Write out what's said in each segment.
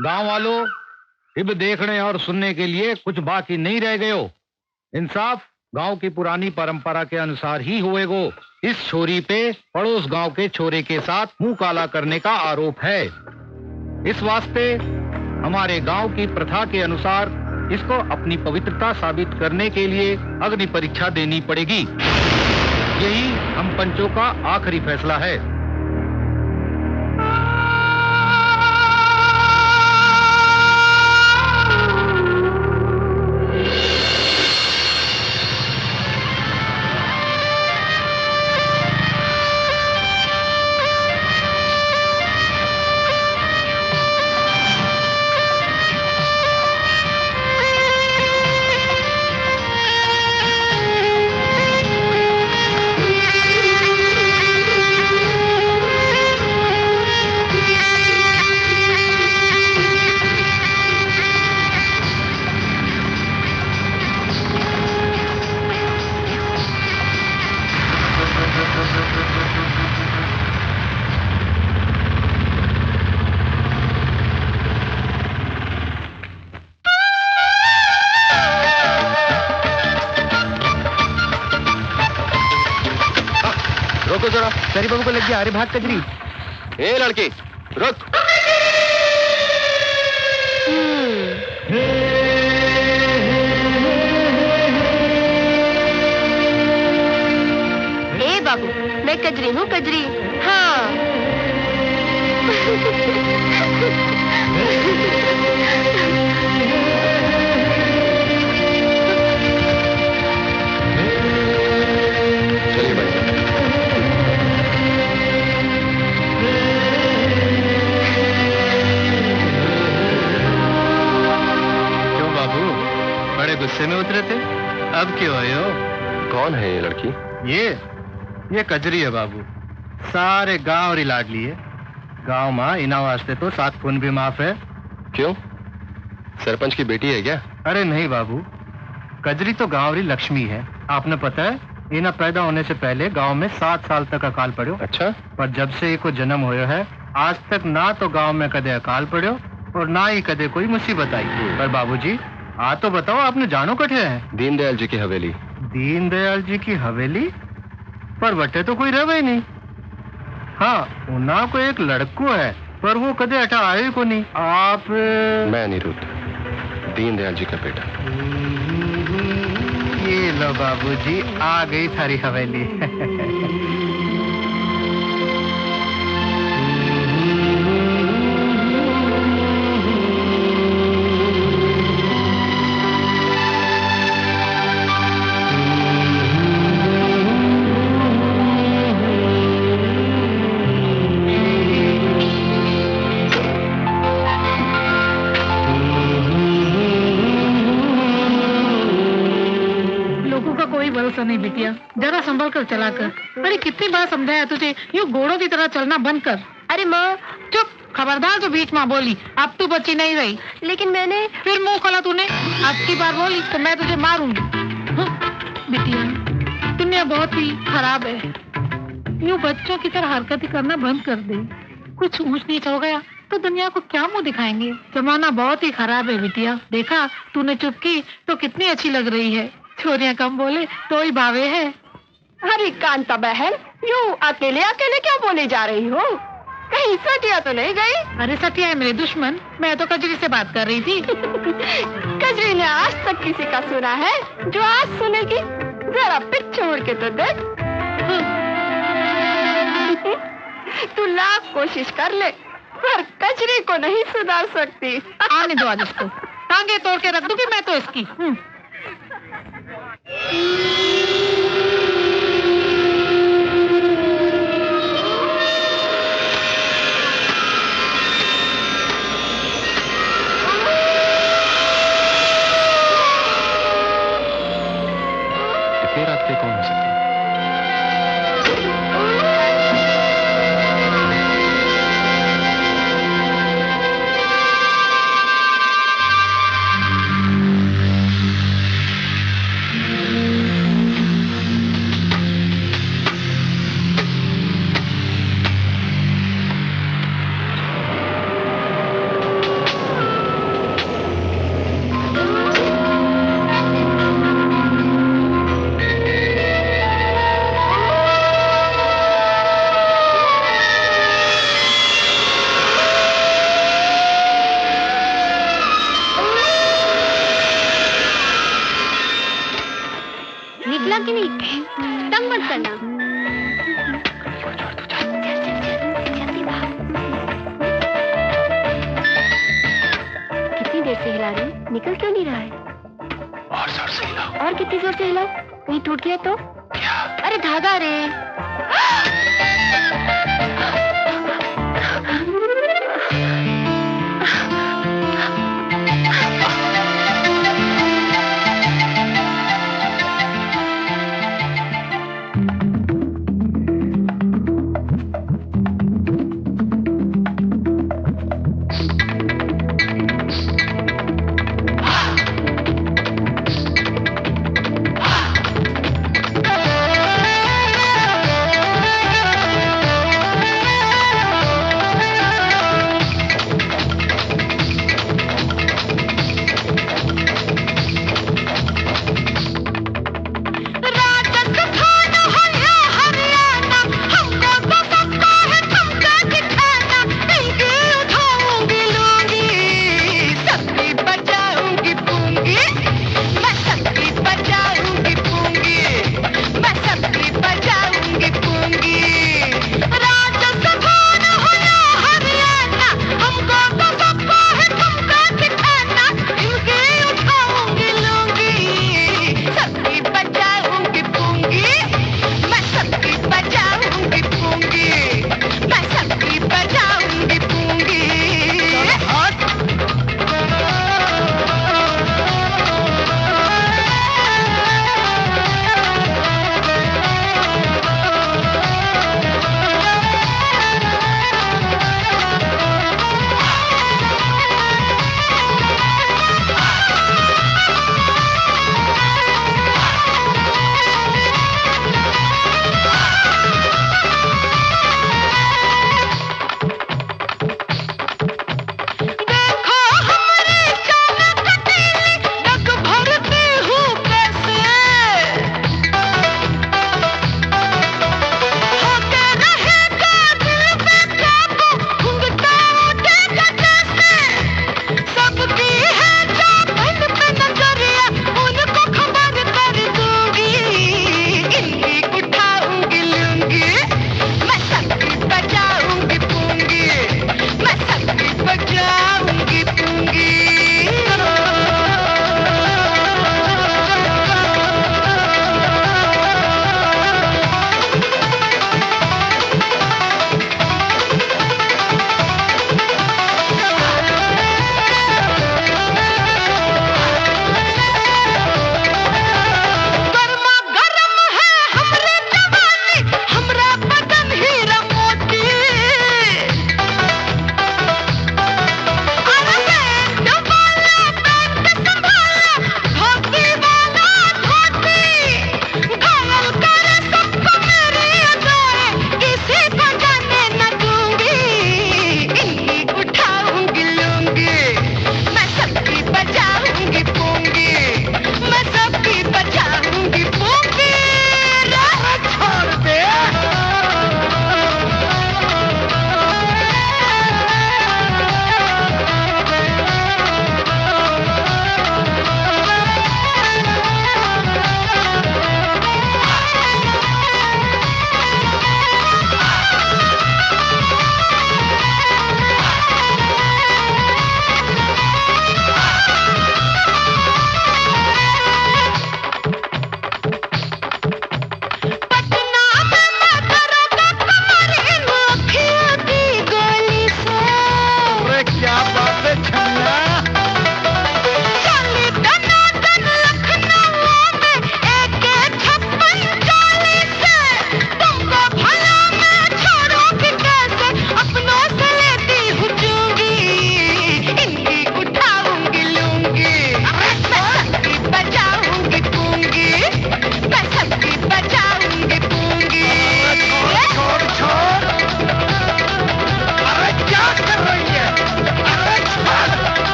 गांव वालों, अब देखने और सुनने के लिए कुछ बाकी नहीं रह गयो। इंसाफ गांव की पुरानी परंपरा के अनुसार ही होएगो। इस छोरी पे पड़ोस गांव के छोरे के साथ मुंह काला करने का आरोप है। इस वास्ते हमारे गांव की प्रथा के अनुसार इसको अपनी पवित्रता साबित करने के लिए अग्नि परीक्षा देनी पड़ेगी। यही हम पंचों का आखिरी फैसला है। रोको जरा, सरी बाबू को लग गया। अरे भाग कजरी। ए लड़की रुक। ए बाबू, मैं कजरी हूँ, कजरी। हाँ। चलिए भाई। बड़े गुस्से में उतरे थे, अब क्यों आए हो? कौन है ये लड़की? ये कजरी है बाबू। सारे गांव रिलाड लिए। गांव मां इना वास्ते तो 7 खून भी माफ है। क्यों, सरपंच की बेटी है क्या? अरे नहीं बाबू, कजरी तो गांव री लक्ष्मी है। आपने पता है, इना पैदा होने से पहले गांव में 7 साल तक अकाल पड़ो। अच्छा। पर जब से इको जन्म होयो है, आज तक ना तो गांव में कदे अकाल पड़ो और ना ही कदे कोई मुसीबत आई। पर बाबूजी, आ तो बताओ, आपने जानो कठे है? दीनदयाल जी की हवेली। दीनदयाल जी की हवेली? पर वटे तो कोई रहे ही नहीं। हाँ, उना को एक लड़को है, पर वो कदे अटा आए को नहीं। आप? मैं अनिरुद्ध, दीनदयाल जी का बेटा। ये लो बाबूजी, आ गई थारी हवेली। भरोसा नहीं बिटिया, जरा संभल कर चला कर। अरे कितनी बार समझाया तुझे, यूं घोड़ों की तरह चलना बंद कर। अरे माँ, चुप, खबरदार जो बीच में बोली। अब तू बच्ची नहीं रही। लेकिन मैंने। फिर मुंह खोला तूने। अब की बार बोली तो मैं तुझे मारूंगी। बिटिया, दुनिया बहुत ही खराब है। यूं बच्चों की तरह हरकत करना बंद कर दे। कुछ ऊंच नीच हो गया तो दुनिया को क्या मुंह दिखाएंगे। जमाना बहुत ही खराब है बिटिया। देखा, तूने चुप की तो कितनी अच्छी लग रही है। छोरियां कम बोले तो ही भावे है। अरे कांता बहन, यूं अकेले अकेले क्यों बोले जा रही हो? कहीं सटिया तो नहीं गई? अरे सटिया है मेरे दुश्मन, मैं तो कजरी से बात कर रही थी। कजरी ने आज तक किसी का सुना है? जो आज सुनेगी, जरा पीछे मुड़ के तो देख। तू लाख कोशिश कर ले, पर कजरी को नहीं सुधार सकती। आने दो आज इसको, टांगे तोड़ के रख दूंगी मैं तो इसकी। इतनी रात पे कौन हो सकता है? करना। कितनी देर से हिला रही, निकल क्यों नहीं रहा है? और जोर से हिलाओ। और कितनी जोर से हिलाओ, कहीं टूट गया तो? क्या? अरे धागा रे।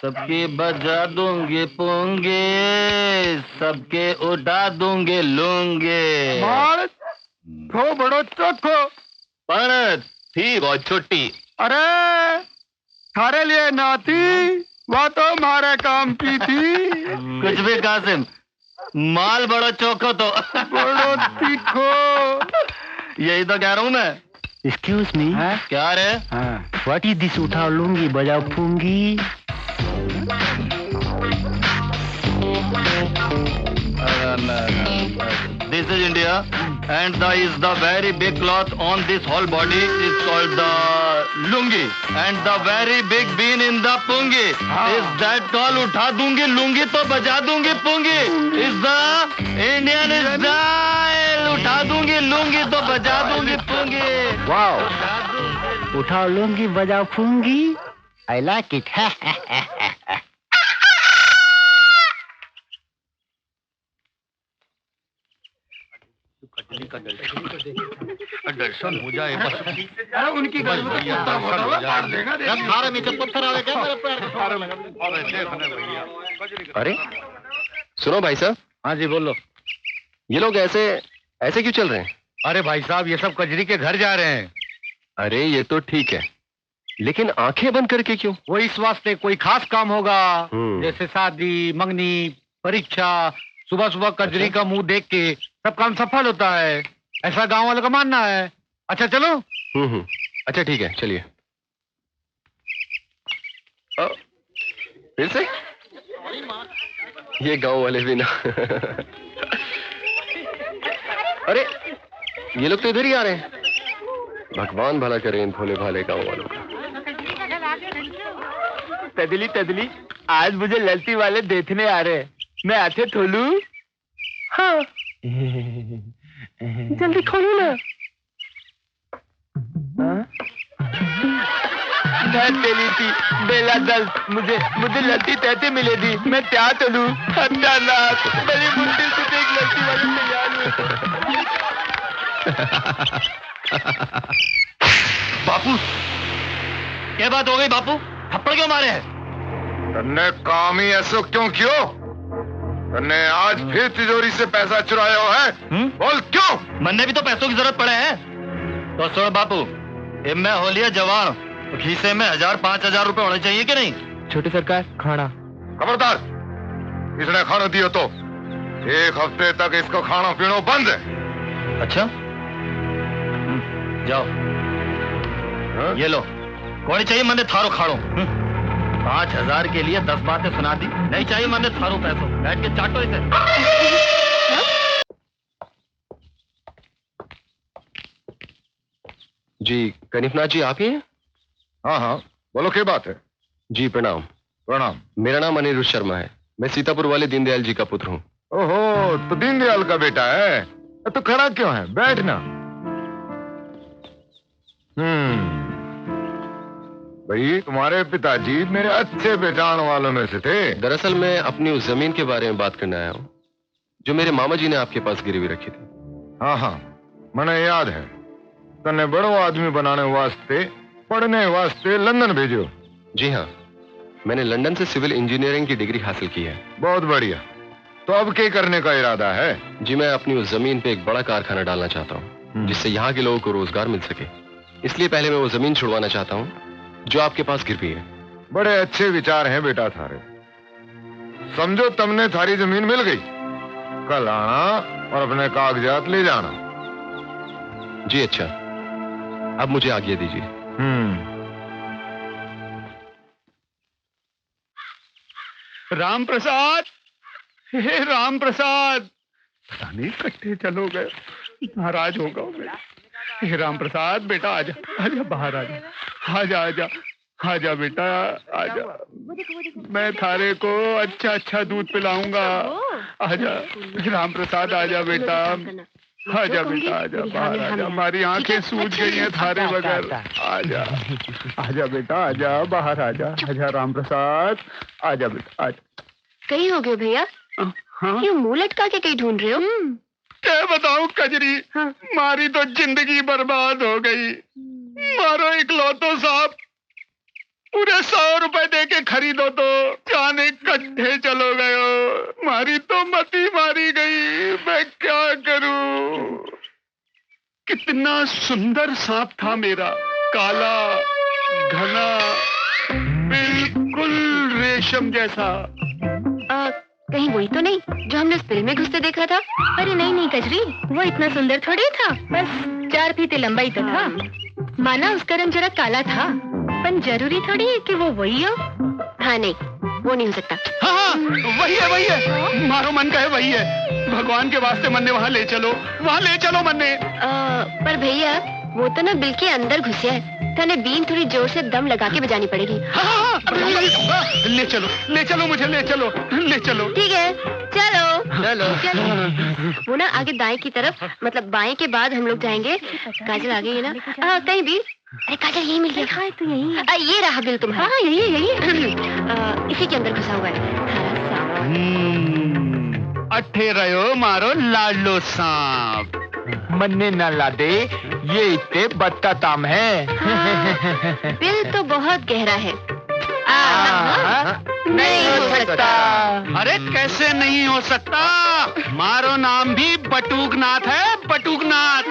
सबके बजा दूंगे पोंगे, सबके उड़ा दूंगे लूंगे। थो बड़ो चोखो पण थी बहुत छोटी। अरे थारे लिए नाती, वो तो हमारे काम की थी। कुछ भी कासिम, माल बड़ा चौको तो बड़ो तीखो। यही तो कह रहा हूँ मैं। Excuse me. क्या रे? What is this? उठा लूंगी बजा फूंगी। This is India, and the very big cloth on this whole body is called the lungi, and the very big bean in the pungi is that called उठा दूंगी लुंगी तो बजा दूंगी pungi. Is the Indian style. उठा दूंगी लुंगी तो बजा दूंगी pungi. वाओ, उठा लूंगी बजा फूंगी। I like it. दर्शन हो जाए बस। उनकी अरे सुनो भाई साहब। हाँ जी बोलो। ये लोग ऐसे ऐसे क्यों चल रहे हैं? अरे भाई साहब ये सब कजरी के घर जा रहे हैं। अरे ये तो ठीक है, लेकिन आंखें बंद करके क्यों? वो इस वास्ते कोई खास काम होगा, हम्म। जैसे शादी, मंगनी, परीक्षा। सुबह सुबह कजरी का मुंह देख के सब काम सफल होता है, ऐसा गांव वालों का मानना है। अच्छा चलो। अच्छा ठीक है, चलिए। फिर से ये गांव वाले भी ना। अरे ये लोग तो इधर ही आ रहे हैं। भगवान भला करे इन भोले भाले गांव वालों का। तदली तदली, आज मुझे ललती वाले देखने आ रहे हैं। मैं आते खोलू? हाँ। जल्दी खोलो ना। तेली थी बेला दल, मुझे लड़ती तैते मिले थी। मैं क्या चलूं? बड़ी मुश्किल से एक लड़की वाली तैयार हुई। बापू, क्या बात हो गई बापू? थप्पड़ क्यों मारे हैं? तन्ने काम ही ऐसा क्यों कियो? तन्ने आज फिर तिजोरी से पैसा चुराया हो है? बोल क्यों? मन्ने भी तो पैसों की जरूरत पड़े हैं। तो सुनो बापू, मैं हो लिया जवान, तो खीसे में 1000-5000 रुपए होने चाहिए कि नहीं? छोटे सरकार, खाना। खबरदार, इसने खाना दियो तो 1 हफ्ते तक इसको खाना पीना बंद है। अच्छा जाओ। हाँ? ये लो, कौन चाहिए मैंने थारो खाड़ो। 5000 के लिए 10 बातें सुना दी। नहीं चाहिए मैंने थारो पैसों, बैठ के चाटो इसे। जी कनिफनाथ जी आप ही हैं? हाँ हाँ बोलो, क्या बात है? जी प्रणाम। प्रणाम। मेरा नाम अनिरुद्ध शर्मा है। मैं सीतापुर वाले दीनदयाल जी का पुत्र हूँ। ओहो, तो दीनदयाल का बेटा है। तो खड़ा क्यों है? बैठना। भाई तुम्हारे पिताजी मेरे अच्छे पहचान वालों में से थे। दरअसल मैं अपनी उस जमीन के बारे में बात करने आया हूँ जो मेरे मामा जी ने आपके पास गिरवी रखी थी। हाँ हाँ मैंने याद है। तन्ने बड़ो आदमी बनाने वास्ते, पढ़ने वास्ते लंदन भेजो। जी हाँ, मैंने लंदन से सिविल इंजीनियरिंग की डिग्री हासिल की है। बहुत बढ़िया। तो अब क्या करने का इरादा है? जी मैं अपनी उस जमीन पे एक बड़ा कारखाना डालना चाहता हूँ जिससे यहाँ के लोगों को रोजगार मिल सके। इसलिए पहले मैं वो जमीन छुड़वाना चाहता हूँ जो आपके पास गिरवी है। बड़े अच्छे विचार हैं बेटा थारे। समझो तुमने थारी जमीन मिल गई, कल आना और अपने कागजात ले जाना। जी अच्छा, अब मुझे आज्ञा दीजिए। राम प्रसाद, हे राम प्रसाद। पता नहीं कट्टे चलो गए, नाराज होगा मैं। हे राम प्रसाद बेटा, आजा आजा, बाहर आजा, आजा आजा आजा बेटा आजा। मैं थारे को अच्छा अच्छा दूध पिलाऊंगा। आजा राम प्रसाद, आजा बेटा, आजा बेटा, आजा बाहर आजा। हमारी आंखें सूज गई हैं थारे बगैर। आजा आजा बेटा, आजा बाहर आजा। आजा राम प्रसाद, आजा बेटा आजा। कहीं हो गए भैया? हाँ? ये मुंह लटका के कहीं ढूंढ रहे हो? क्या बताऊं कजरी, हाँ। मारी तो जिंदगी बर्बाद हो गई। मारो इकलौतो साहब, पूरे 100 रुपए दे के खरीदो तो जाने कट्ठे चलो गए हो। मारी तो मती मारी गई, मैं क्या करूं? कितना सुंदर सांप था मेरा, काला घना रेशम जैसा। कहीं वही तो नहीं जो हमने उस फिल्म में घुसते देखा था? अरे नहीं नहीं कजरी, वो इतना सुंदर थोड़ी था, बस 4 फीट लंबा ही तो था। माना उसका रंग जरा काला था, पर जरूरी थोड़ी है कि वो वही हो। हाँ नहीं, वो नहीं हो सकता। हाँ वही है, मारो मन का है वही है। भगवान के वास्ते मन्ने वहाँ ले चलो, वहाँ ले चलो मन्ने। पर भैया वो तो ना बिल के अंदर घुसे है, तने बीन थोड़ी जोर से दम लगा के बजानी पड़ेगी। हाँ, ले चलो मुझे, ले चलो। ठीक है, चलो। वो ना आगे दाएं की तरफ, मतलब बाएं के बाद हम लोग जाएंगे। काजल आ गई है ना? कहीं बीन? अरे काजल यही मिल गया। हाँ, तो यही। ये रहा बिल तुम्हारा। हाँ यही। इसी के अंदर घुसा हुआ है। अट्ठे रहो मारो लाडलो सांप। मन्ने न ला दे, ये इतने बत्ता है। बिल तो बहुत गहरा है। नहीं हो सकता। अरे कैसे नहीं हो सकता? मारो नाम भी बटुकनाथ है, बटुकनाथ।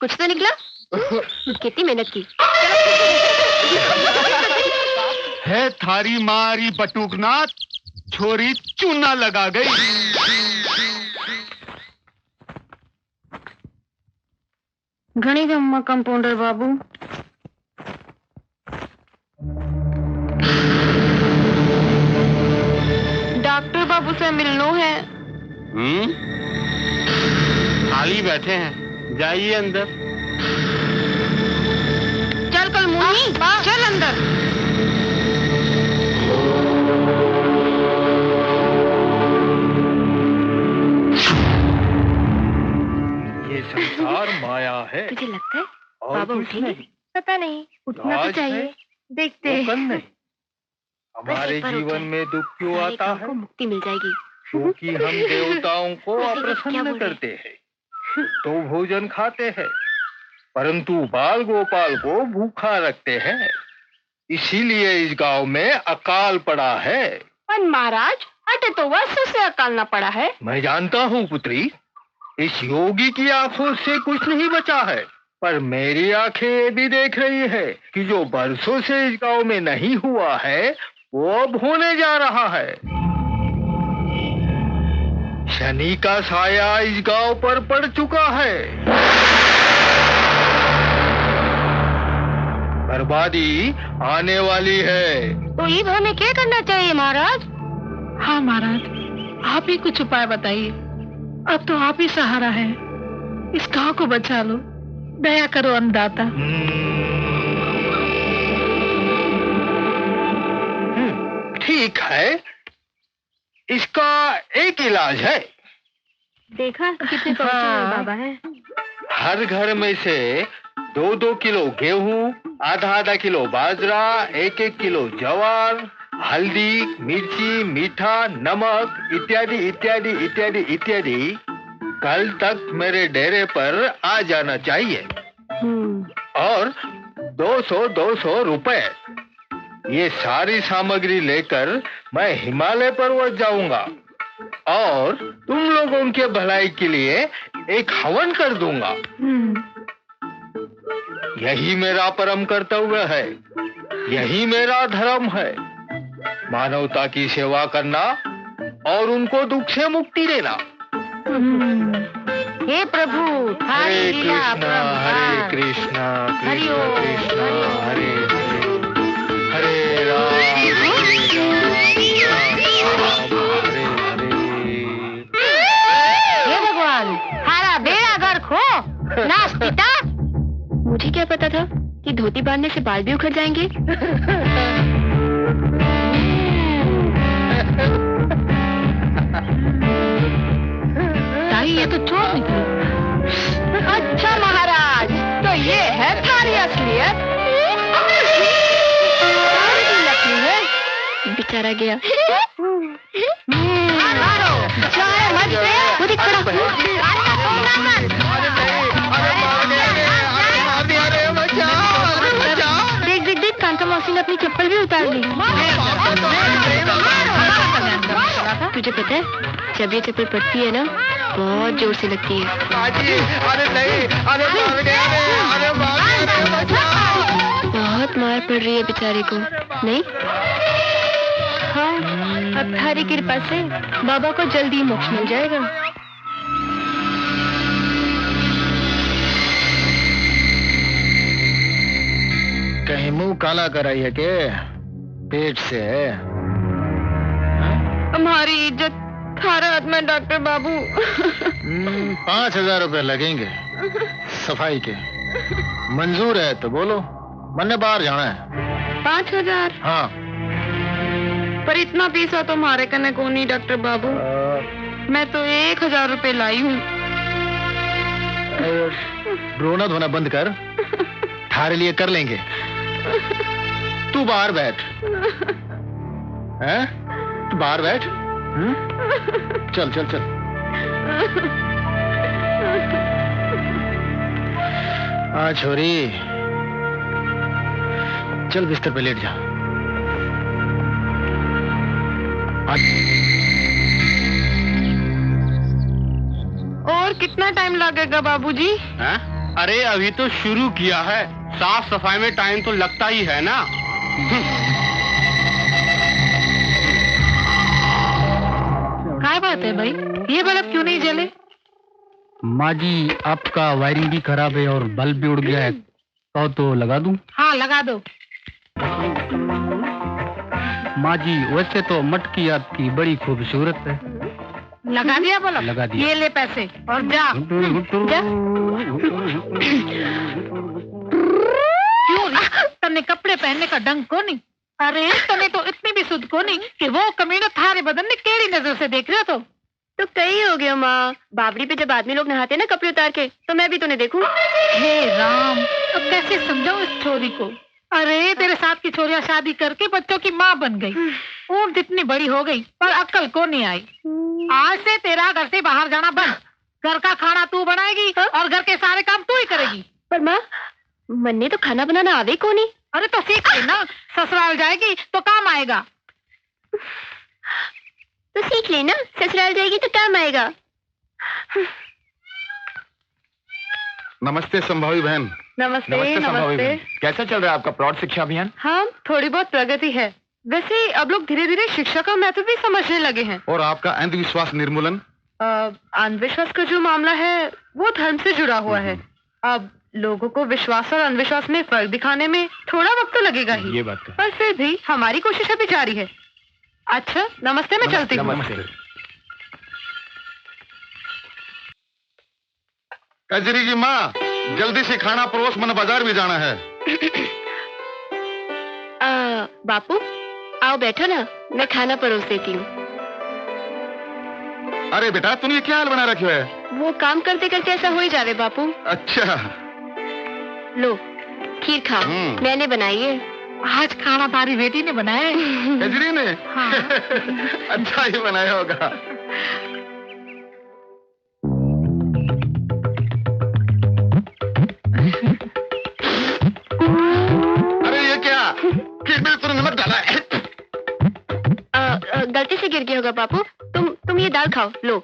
कुछ तो निकला। कितनी मेहनत की है थारी मारी बटुकनाथ, छोरी चूना लगा गई। घणी गम्मा कंपाउंडर बाबू। डॉक्टर बाबू से मिलनो है। खाली बैठे हैं, जाइए अंदर। चल कल मुन्नी, चल अंदर। ये संसार माया है। तुझे लगता है और बाबा कुछ उठेंगे? नहीं। पता नहीं, उठना तो चाहिए। देखते हैं। नहीं, हमारे जीवन में दुख क्यों आता है? मुक्ति मिल जाएगी क्योंकि हम देवताओं को अप्रसन्न करते हैं, तो भोजन खाते हैं, परंतु बाल गोपाल को भूखा रखते हैं। इसीलिए इस गांव में अकाल पड़ा है। पर महाराज, अटे तो वर्षों से अकाल न पड़ा है। मैं जानता हूँ पुत्री, इस योगी की आंखों से कुछ नहीं बचा है, पर मेरी आंखें ये भी देख रही है कि जो बरसों से इस गांव में नहीं हुआ है वो अब होने जा रहा है। शनि का साया इस गांव पर पड़ चुका है। बर्बादी आने वाली है। तो ये हमें क्या करना चाहिए महाराज? हाँ महाराज, आप ही कुछ उपाय बताइए। अब तो आप ही सहारा है, इस गांव को बचा लो, दया करो अन्नदाता। ठीक है, इसका एक इलाज है। देखा कितने बाबा है। हर घर में से 2-2 किलो गेहूं, आधा किलो बाजरा, 1-1 किलो ज्वार, हल्दी, मिर्ची, मीठा, नमक इत्यादि इत्यादि इत्यादि इत्यादि कल तक मेरे डेरे पर आ जाना चाहिए। और 200 रुपए, ये सारी सामग्री लेकर मैं हिमालय पर्वत जाऊंगा और तुम लोगों के भलाई के लिए एक हवन कर दूंगा। यही मेरा परम कर्तव्य है, यही मेरा धर्म है। मानवता की सेवा करना और उनको दुख से मुक्ति देना। हे प्रभु, हरे कृष्णा हरे कृष्णा कृष्ण कृष्ण हरे हरे, हरे राम हरे हरे। हे भगवान, हारा बेड़ा घर खो नास्तिता। मुझे मुझे क्या पता था कि धोती बांधने से बाल भी उखड़ जाएंगे। ताई ये तो चोर निकले। अच्छा महाराज, तो ये है तुम्हारी असलियत। बेचारा गया। वो देख खड़ा। देख देख देख, कांता मौसी ने अपनी चप्पल भी उतार ली। तुझे पता है, जब ये चप्पल पड़ती है ना, बहुत जोर से लगती है। बहुत मार पड़ रही है बेचारे को, नहीं? हाँ, अब थारी कृपा से बाबा को जल्दी मोक्ष मिल जाएगा। कहीं मुंह काला कराई है के पेट से है? हमारी इज्जत थारा हाथ में डॉक्टर बाबू। 5,000 रुपए लगेंगे सफाई के। मंजूर है तो बोलो, मैंने बाहर जाना है। 5,000? हाँ। पर इतना पैसा तो हमारे कने को नहीं डॉक्टर बाबू। मैं तो 1,000 रुपए लाई हूँ। रोना धोना बंद कर, थारे लिए कर लेंगे। तू बाहर बैठ। हैं? तू बाहर बैठ। चल चल चल। हाँ छोरी, चल बिस्तर पे लेट जा। और कितना टाइम लगेगा बाबूजी? अरे अभी तो शुरू किया है, साफ सफाई में टाइम तो लगता ही है ना। क्या बात है भाई, ये बल्ब क्यों नहीं जले? माँ जी, आपका वायरिंग भी खराब है और बल्ब भी उड़ गया है, तो लगा दूं? हाँ लगा दो। माँ जी, वैसे तो मटकी आपकी बड़ी खूबसूरत है। लगा दिया बल्ब? लगा दिया। ये ले पैसे और जा। जा। क्यों तने कपड़े पहनने का ढंग को नहीं? अरे तने तो इतनी भी सुध को नहीं कि वो कमीना थारे बदन ने केड़ी नजर से देख रहे हो। तो कई हो गया माँ, बावड़ी पे जब आदमी लोग नहाते हैं ना कपड़े उतार के, तो मैं भी तो नहीं देखूं। हे राम, अब कैसे समझाऊं इस छोरी को? अरे तेरे साथ की छोरियां शादी करके बच्चों की माँ बन गई, ऊँट जितनी बड़ी हो गई पर अक्ल को नहीं आई। आज से तेरा घर से बाहर जाना बंद। घर का खाना तू बनाएगी और घर के सारे काम तू ही करेगी। पर माँ, मन्ने तो खाना बनाना आवे को नहीं। अरे तो सीख लेना, ससुराल जाएगी तो काम आएगा। तो सीख लेना, ससुराल जाएगी तो काम आएगा। नमस्ते संभावी बहन। नमस्ते नमस्ते। कैसा चल रहा है आपका प्लॉट शिक्षा अभियान? हाँ, थोड़ी बहुत प्रगति है। वैसे अब लोग धीरे धीरे शिक्षा का महत्व भी समझने लगे हैं। और आपका अंधविश्वास निर्मूलन? अंधविश्वास का जो मामला है वो धर्म से जुड़ा हुआ है। अब लोगों को विश्वास और अंधविश्वास में फर्क दिखाने में थोड़ा वक्त तो लगेगा ही। ये बात है। पर फिर भी हमारी कोशिश अभी जारी है। अच्छा नमस्ते, मैं चलती हूँ। कजरी की माँ, जल्दी से खाना परोस, मन बाजार भी जाना है। बापू आओ बैठो ना, मैं खाना परोस देती हूँ। अरे बेटा, तूने ये क्या हाल बना रखे है? वो काम करते करते ऐसा हो ही जावे बापू। अच्छा, लो खीर खाओ, मैंने बनाई है। आज खाना तारी बेटी ने बनाया है। कजरी ने? हाँ। अच्छा ही बनाया होगा। अरे ये क्या, खीर में तूने नमक डाला है? गलती से गिर गया होगा बापू। तुम ये दाल खाओ, लो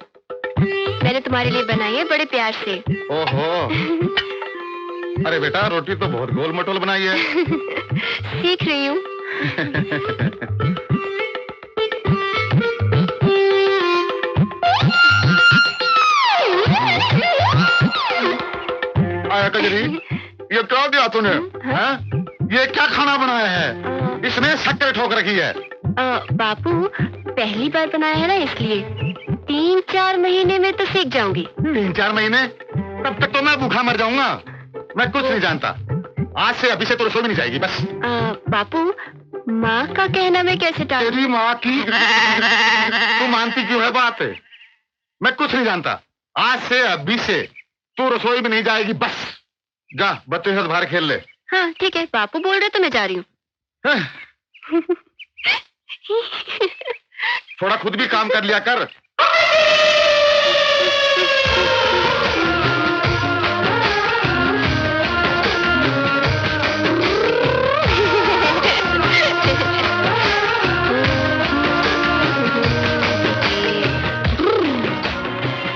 मैंने तुम्हारे लिए बनाई है बड़े प्यार से। ओहो, अरे बेटा, रोटी तो बहुत गोल मटोल बनाई है। सीख रही हूँ। आया कजरी, ये क्या दिया तूने? हाँ? ये क्या खाना बनाया है? इसने शक्कर ठोक रखी है। बापू पहली बार बनाया है ना, इसलिए 3-4 महीने में तो सीख जाऊंगी। 3-4 महीने? तब तक तो मैं भूखा मर जाऊंगा। मैं कुछ नहीं जानता। आज से अभी से तो रसोई में नहीं जाएगी बस। बापू, माँ का कहना मैं कैसे टालूं? तेरी माँ की तू मानती क्यों है बात? मैं कुछ नहीं जानता। आज से अभी से तू रसोई में नहीं जाएगी बस। जा बच्चे के साथ बाहर खेल ले। हाँ ठीक है, बापू बोल रहे तो मैं जा रही हूँ। थोड़ा खुद भी काम कर लिया कर।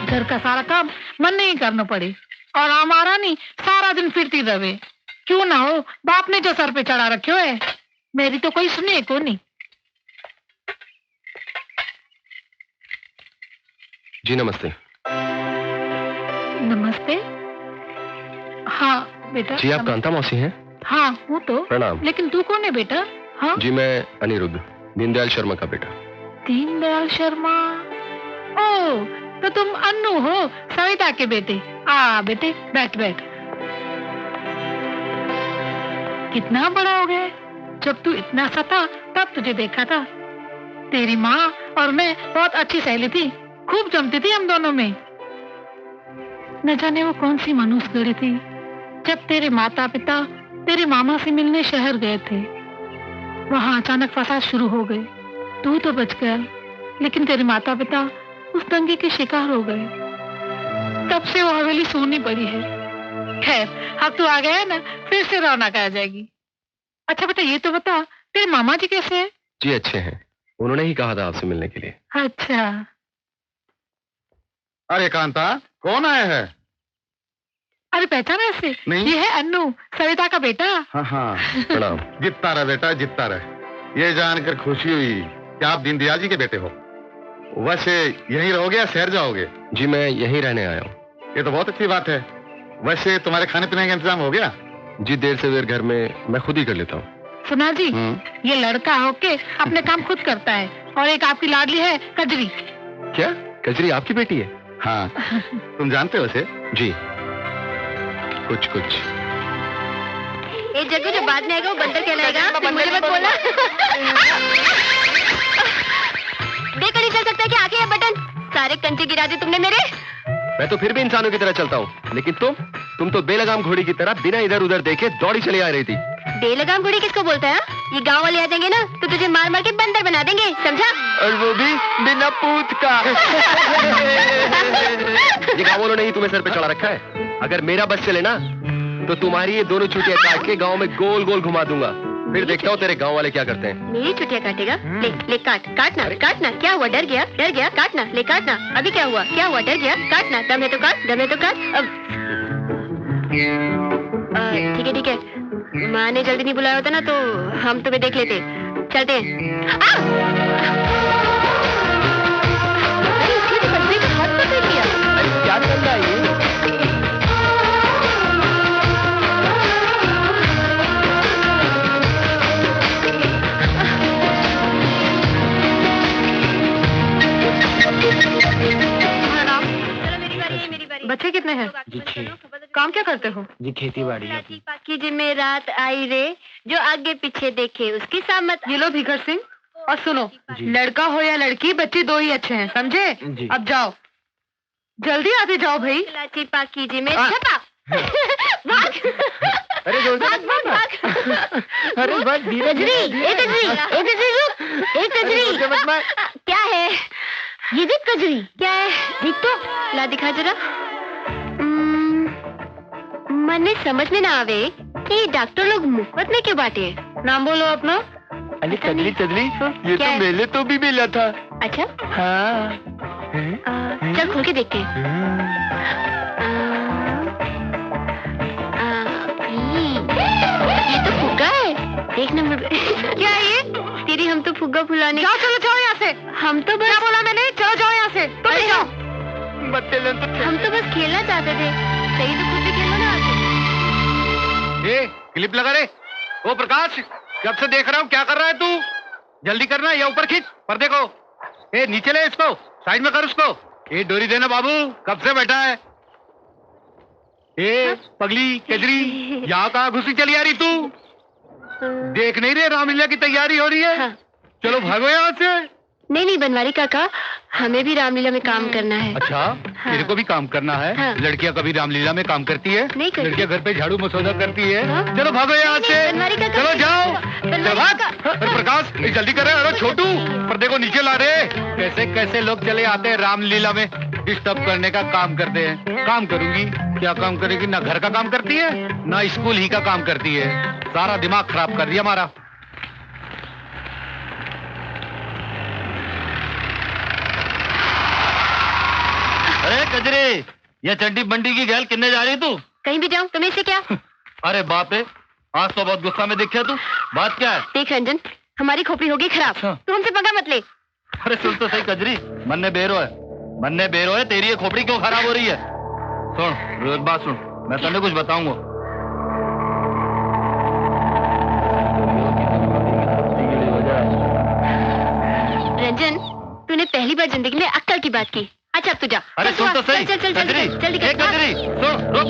घर का सारा काम मन नहीं करना पड़े और हमारा नहीं सारा दिन फिरती रहे। क्यों ना हो, बाप ने जो सर पे चढ़ा रखे है, मेरी तो कोई सुने को नहीं। जी नमस्ते। नमस्ते। हाँ बेटा। जी आप कांता मौसी हैं? हाँ हूँ तो। प्रणाम। लेकिन तू कौन है बेटा? हाँ जी मैं अनिरुद्ध, दीनदयाल शर्मा का बेटा। दीनदयाल शर्मा? ओ तो तुम अन्नू हो, सविता के बेटे। आ बेटे बैठ बैठ। कितना बड़ा हो गया। जब तू इतना सा था तब तुझे देखा था। तेरी माँ और मैं बहुत अच्छी सहेली थी, खूब जमती थी हम दोनों में। न जाने वो कौन सी मनुष्य गढ़ी थी जब तेरे माता पिता तेरे मामा से मिलने शहर गए थे। वहां अचानक फसाद शुरू हो गए। तू तो बच गया, लेकिन तेरे माता पिता उस दंगे के शिकार हो गए। तब से वो हवेली सोनी पड़ी है। खैर अब तू आ गया है ना, फिर से रौनक आ जाएगी। अच्छा बेटा ये तो बता, तेरे मामा जी कैसे हैं? जी अच्छे हैं, उन्होंने ही कहा था आपसे मिलने के लिए। अच्छा। अरे कांता, कौन आया है? अरे पहचाना ऐसे? नहीं। ये है अन्नू, सविता का बेटा। हाँ हाँ। प्रणाम। जितना रहे बेटा, जितना रहे। ये जानकर खुशी हुई कि आप दीनदयाल जी के बेटे हो। वैसे यहीं रहोगे या शहर जाओगे? जी मैं यहीं रहने आया हूँ। ये तो बहुत अच्छी बात है। वैसे तुम्हारे खाने पीने का इंतजाम हो गया? जी देर से देर घर में मैं खुद ही कर लेता हूँ। सुना जी, ये लड़का होके अपने काम खुद करता है। और एक आपकी लाडली है कजरी। क्या कजरी आपकी बेटी है? हाँ। तुम जानते हो उसे? जी कुछ कुछ। ए जग्गू, जो बाद में आएगा वो बंदर कहलाएगा। तुम मुझे मत बोला। देखकर नहीं चल सकता कि आगे ये बटन सारे कंचे गिरा दिए तुमने मेरे। मैं तो फिर भी इंसानों की तरह चलता हूँ, लेकिन तुम तो बेलगाम घोड़ी की तरह बिना इधर उधर देखे दौड़ी चली आ रही थी। बेलगाम घोड़ी किसको बोलता है? ये गांव वाले आ जाएंगे ना तो तुझे मार मार के बंदर बना देंगे, समझा? और वो भी बिना पूत का। ये गाँव वालों ने ही तुम्हें सर पे चढ़ा रखा है। अगर मेरा बस चले ना तो तुम्हारी ये दोनों चुटिया काट के गाँव में गोल गोल घुमा दूंगा। फिर देखता हूँ तेरे गाँव वाले क्या करते हैं। मेरी चुटिया काटेगा? ले ले काट, काटना काटना। क्या हुआ, डर गया? डर गया? काटना, ले काटना। अभी क्या हुआ? क्या हुआ, डर गया? काटना। दम है तो काट, दम है तो काट। अब ठीक है ठीक है। माँ ने जल्दी नहीं बुलाया होता ना तो हम तुम्हें देख लेते। चलते हैं। अरे इसने तो कचरे का हाथ पकड़ लिया। अरे क्या कर रहा है ये? बच्चे कितने हैं? जी 6। काम क्या करते हो? जी खेती बाड़ी है। की जिम्मे रात आई रे, जो आगे पीछे देखे उसकी सामत। ये लो भीखर सिंह, और सुनो, जी। लड़का हो या लड़की, बच्चे दो ही अच्छे हैं, समझे? जी। अब जाओ, जल्दी आते जाओ भाई। लाची पाकी जिम्मे छपा। भाग। अरे जोर से भाग भाग भाग। अरे बस धीरे कजरी, एक कजरी, एक कजरी रुक, एक कजरी। क्या है ये? देख कजरी, क्या है देख तो, ला दिखा जरा। मन में समझ में ना आवे कि डॉक्टर लोग मुफ्त में क्यों बांटे। नाम बोलो अपना। अरे कजली कजली, ये क्या तो है? मेले तो भी मिला था। अच्छा हाँ। चल खोल के देखते हैं। ये तो फुग्गा है, देख नंबर। क्या है ये? तेरी हम तो फुग्गा फुलाने। जाओ, चलो जाओ यहाँ से। हम तो बस, क्या बोला मैंने? चलो जाओ यहाँ से। तुम भी जाओ। हम तो बस खेलना चाहते थे। सही तो खुद भी खेलो ना आके। ये क्लिप लगा रे। ओ प्रकाश, कब से देख रहा हूँ, क्या कर रहा है तू? जल्दी करना, या ऊपर खींच पर्दे को। ए नीचे ले इसको, साइड में कर उसको। ये डोरी देना बाबू, कब से बैठा है। ए पगली कजरी, यहाँ कहाँ घुसी चली आ रही तू? देख नहीं रहे रामलीला की तैयारी हो रही है? हाँ। चलो भागो यहाँ से। नहीं नहीं बनवारी काका, हमें भी रामलीला में काम करना है। अच्छा, तेरे को भी काम करना है? हाँ। लड़कियाँ कभी रामलीला में काम करती है? नहीं करती। लड़कियाँ घर पे झाड़ू मसौदा करती है। हाँ। चलो भागो यहाँ नहीं, से। बनवारी काका, चलो जाओ। बनवारी चल भाग। काका। अरे प्रकाश जल्दी करे। अरे छोटू पर्दे को नीचे ला रे। कैसे कैसे लोग चले आते हैं रामलीला में, डिस्टर्ब करने का काम करते हैं। काम करूंगी? क्या काम करेगी? ना घर का काम करती है, ना स्कूल ही का काम करती है। सारा दिमाग खराब कर दिया हमारा। अरे कजरी, ये चंडी बंडी की गैल किन्ने जा रही तू? कहीं भी जाऊं तुम्हें से क्या? अरे बाप रे, आज तो बहुत गुस्सा में दिखे तू। बात क्या है? देख रंजन, हमारी खोपड़ी होगी खराब, तू हमसे पंगा मत ले। अरे सुन तो सही कजरी, मन्ने बेरो है, तेरी ये खोपड़ी क्यों खराब हो रही है? सुन एक बात सुन, मैं तन्ने कुछ बताऊंगा। रंजन, तूने पहली बार जिंदगी में अक्कल की बात की। अच्छा अब तू जा। अरे चल, सुन तो चल, सही चल, चल, जल्दी कजरी, कर, जल्दी कर, भाग। कजरी सुन रुक।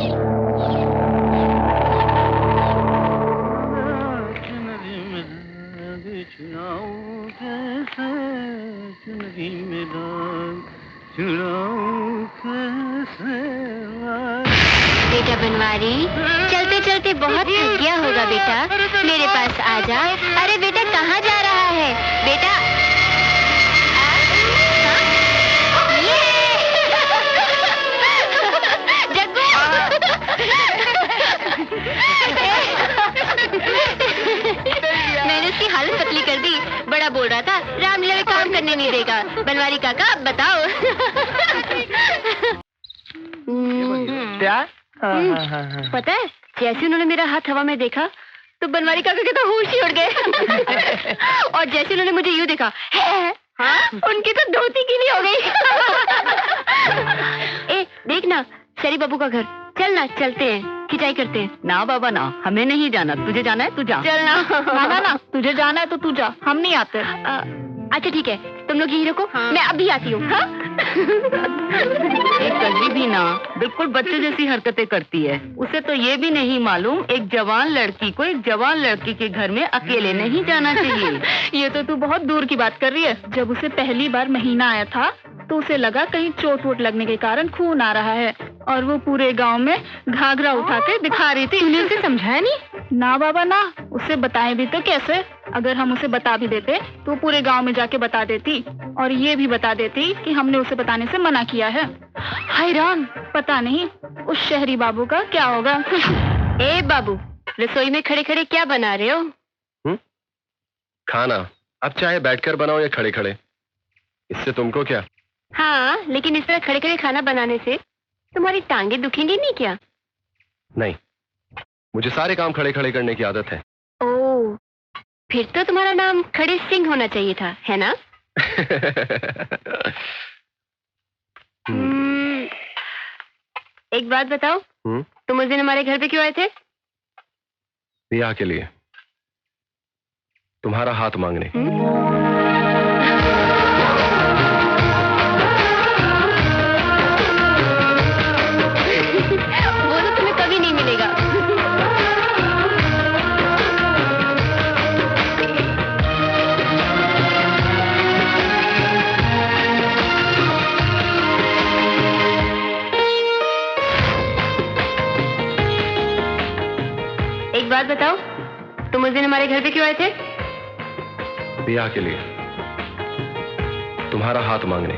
बेटा बनवारी, चलते चलते बहुत थक गया होगा बेटा, मेरे पास आ जा। अरे बेटा कहाँ जा रहा है बेटा? मैंने उसकी हालत पतली कर दी। बड़ा बोल रहा था रामलीला में काम करने नहीं देगा। बनवारी काका अब बताओ। क्या? पता है, जैसे उन्होंने मेरा हाथ हवा में देखा तो बनवारी काका के तो होश ही उड़ गए। और जैसे उन्होंने मुझे यूं देखा, हाँ, उनकी तो धोती गीली हो गई। ए देख ना, शरी बाबू का घर, चल ना चलते हैं, खिंचाई करते हैं। ना बाबा ना, हमें नहीं जाना। तुझे जाना है तू जा। चल ना। ना ना, तुझे जाना है तो तू जा, हम नहीं आते। अच्छा ठीक है, तुम लोग यहीं रुको, मैं अभी आती हूँ। हाँ? एक कजरी भी ना बिल्कुल बच्चे जैसी हरकतें करती है। उसे तो ये भी नहीं मालूम एक जवान लड़की को एक जवान लड़की के घर में अकेले नहीं जाना चाहिए। ये तो तू बहुत दूर की बात कर रही है। जब उसे पहली बार महीना आया था तो उसे लगा कहीं चोट वोट लगने के कारण खून आ रहा है, और वो पूरे गांव में घाघरा उठा के दिखा रही थी। तूने उसे समझाया नहीं? ना बाबा ना, उसे बताए भी तो कैसे? अगर हम उसे बता भी देते तो पूरे गांव में जाके बता देती, और ये भी बता देती कि हमने उसे बताने से मना किया है। हैरान, पता नहीं उस शहरी बाबू का क्या होगा। ए बाबू, रसोई में खड़े खड़े क्या बना रहे हो? खाना। अब चाहे बैठकर बनाओ या खड़े खड़े, इससे तुमको क्या? हाँ, लेकिन इस तरह खड़े खड़े खाना बनाने से तुम्हारी टांगे दुखेंगी नहीं क्या? नहीं, मुझे सारे काम खड़े खड़े करने की आदत है। ओह, फिर तो तुम्हारा नाम खड़े सिंह होना चाहिए था, है ना? एक बात बताओ, तुम उस दिन हमारे घर पे क्यों आए थे? ब्याह के लिए, तुम्हारा हाथ मांगने। वो तो तुम्हें कभी नहीं मिलेगा। एक बात बताओ, तुम उस दिन हमारे घर पे क्यों आए थे? ब्याह के लिए, तुम्हारा हाथ मांगने।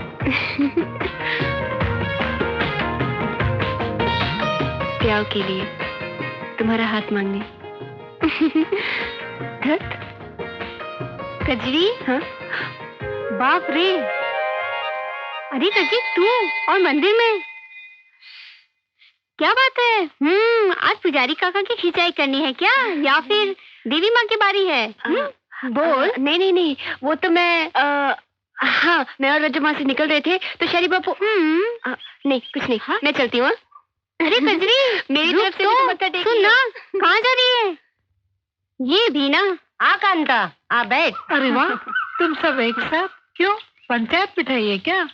ब्याह के लिए, तुम्हारा हाथ मांगने। धत कजरी। हाँ बाप रे, अरे कजरी तू और मंदिर में, क्या बात है? आज पुजारी काका की खिंचाई करनी है क्या, या फिर देवी माँ की बारी है? बोल। नहीं नहीं, वो तो मैं हाँ, मैं और रजमा से निकल रहे थे तो शरी बापू। नहीं कुछ नहीं, मैं चलती हूँ। अरे कजरी, मेरी तरफ से तो मत्था टेकी। सुन ना, कहाँ जा रही है? ये भी ना, आ कांता, आ बैठ। अरे वाह, तुम सब एक साथ? क्यों, पंचायत बिठाई है क्या?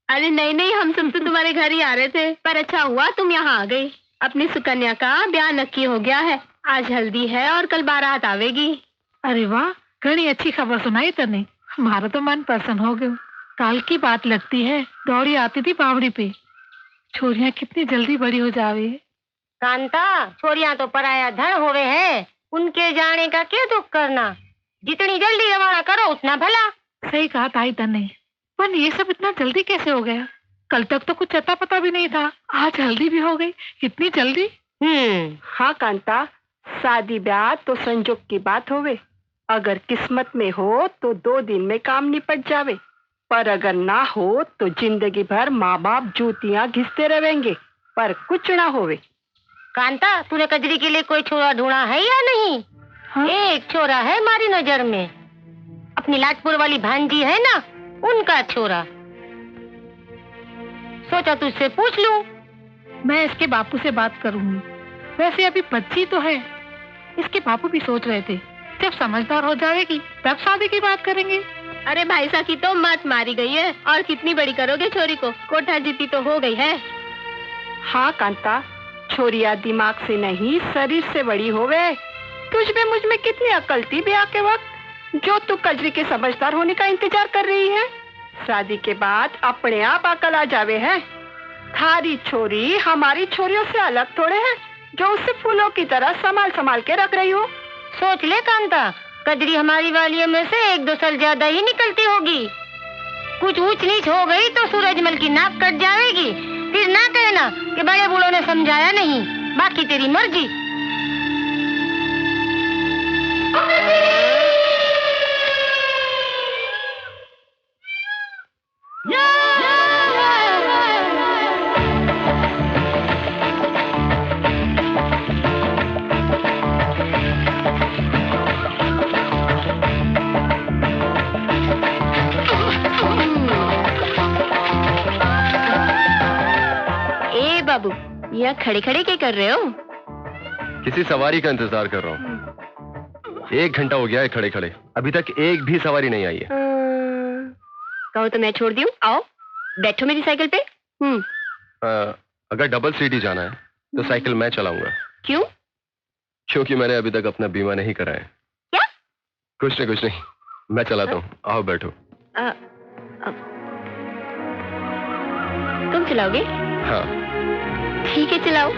अरे नहीं नहीं, हम सब तो तुम्हारे घर ही आ रहे थे, पर अच्छा हुआ तुम यहाँ आ गई। अपनी सुकन्या का ब्याह नक्की हो गया है। आज हल्दी है और कल बारात आवेगी। अरे वाह, घनी अच्छी खबर सुनाई तने। हमारा तो मन प्रसन्न हो गयो। काल की बात लगती है, दौड़ी आती थी बावड़ी पे। छोरियां कितनी जल्दी बड़ी हो जावे। कांता, छोरियां तो पराया धन होवे है, उनके जाने का क्या दुख करना। जितनी जल्दी रवाना करो उतना भला। सही कहा ताई तने, पर ये सब इतना जल्दी कैसे हो गया? कल तक तो कुछ अता पता भी नहीं था, आज हल्दी भी हो गई, इतनी जल्दी। हाँ कांता, शादी ब्याह तो संजोग की बात होवे। अगर किस्मत में हो तो 2 दिन में काम निपट जावे, पर अगर ना हो तो जिंदगी भर माँ बाप जूतियाँ घिसते रहेंगे, पर कुछ ना होवे। कांता, तूने कजरी के लिए कोई छोरा ढूंढा है या नहीं? हाँ? एक छोरा है हमारी नजर में, अपनी लाटपुर वाली भांजी है ना, उनका छोरा। सोचा तुझसे पूछ लूं। मैं इसके बापू से बात करूंगी। वैसे अभी बच्ची तो है। इसके बापू भी सोच रहे थे जब समझदार हो जाएगी तब शादी की बात करेंगे। अरे भाई साहब की तो मत मारी गई है, और कितनी बड़ी करोगे छोरी को? कोठा जीती तो हो गई है। हाँ कांता, छोरिया दिमाग से नहीं शरीर से बड़ी होवे। तुझ में मुझ में कितनी अकल थी ब्याह के वक्त, जो तू कजरी के समझदार होने का इंतजार कर रही है। शादी के बाद अपने आप अकल आ जावे है। थारी छोरी हमारी छोरियों से अलग थोड़े है, जो उसे फूलों की तरह संभाल संभाल के रख रही हो। सोच ले कांता, कजरी हमारी वालियों में से 1-2 साल ज्यादा ही निकलती होगी। कुछ ऊंच नीच हो गई तो सूरजमल की नाक कट जाएगी। फिर ना कहना कि बड़े बूढ़ों ने समझाया नहीं। बाकी तेरी मर्जी। बाबू, यह खड़े खड़े क्या कर रहे हो? किसी सवारी का इंतजार कर रहा हूँ। 1 घंटा हो गया है खड़े खड़े, अभी तक एक भी सवारी नहीं आई है। कहो तो मैं छोड़ दूं? आओ बैठो मेरी साइकिल पे। अगर डबल सीट ही जाना है तो साइकिल मैं चलाऊंगा। क्यों? क्योंकि मैंने अभी तक अपना बीमा नहीं कराया। क्या? कुछ नहीं, मैं चलाता हूँ। आओ बैठो। तुम चलाओगे? हाँ ठीक है, चलाओ।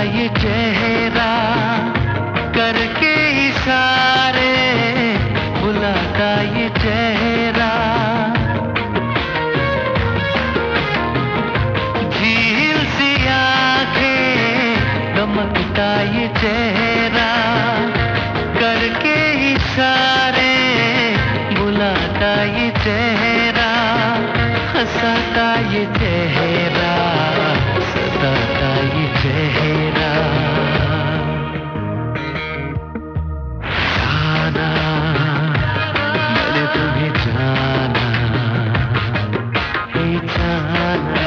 ये चेहरा करके इशारे हंसाता ये चेहरा, सताता ये चेहरा, जाना मैंने तुम्हें जाना, हे जाना।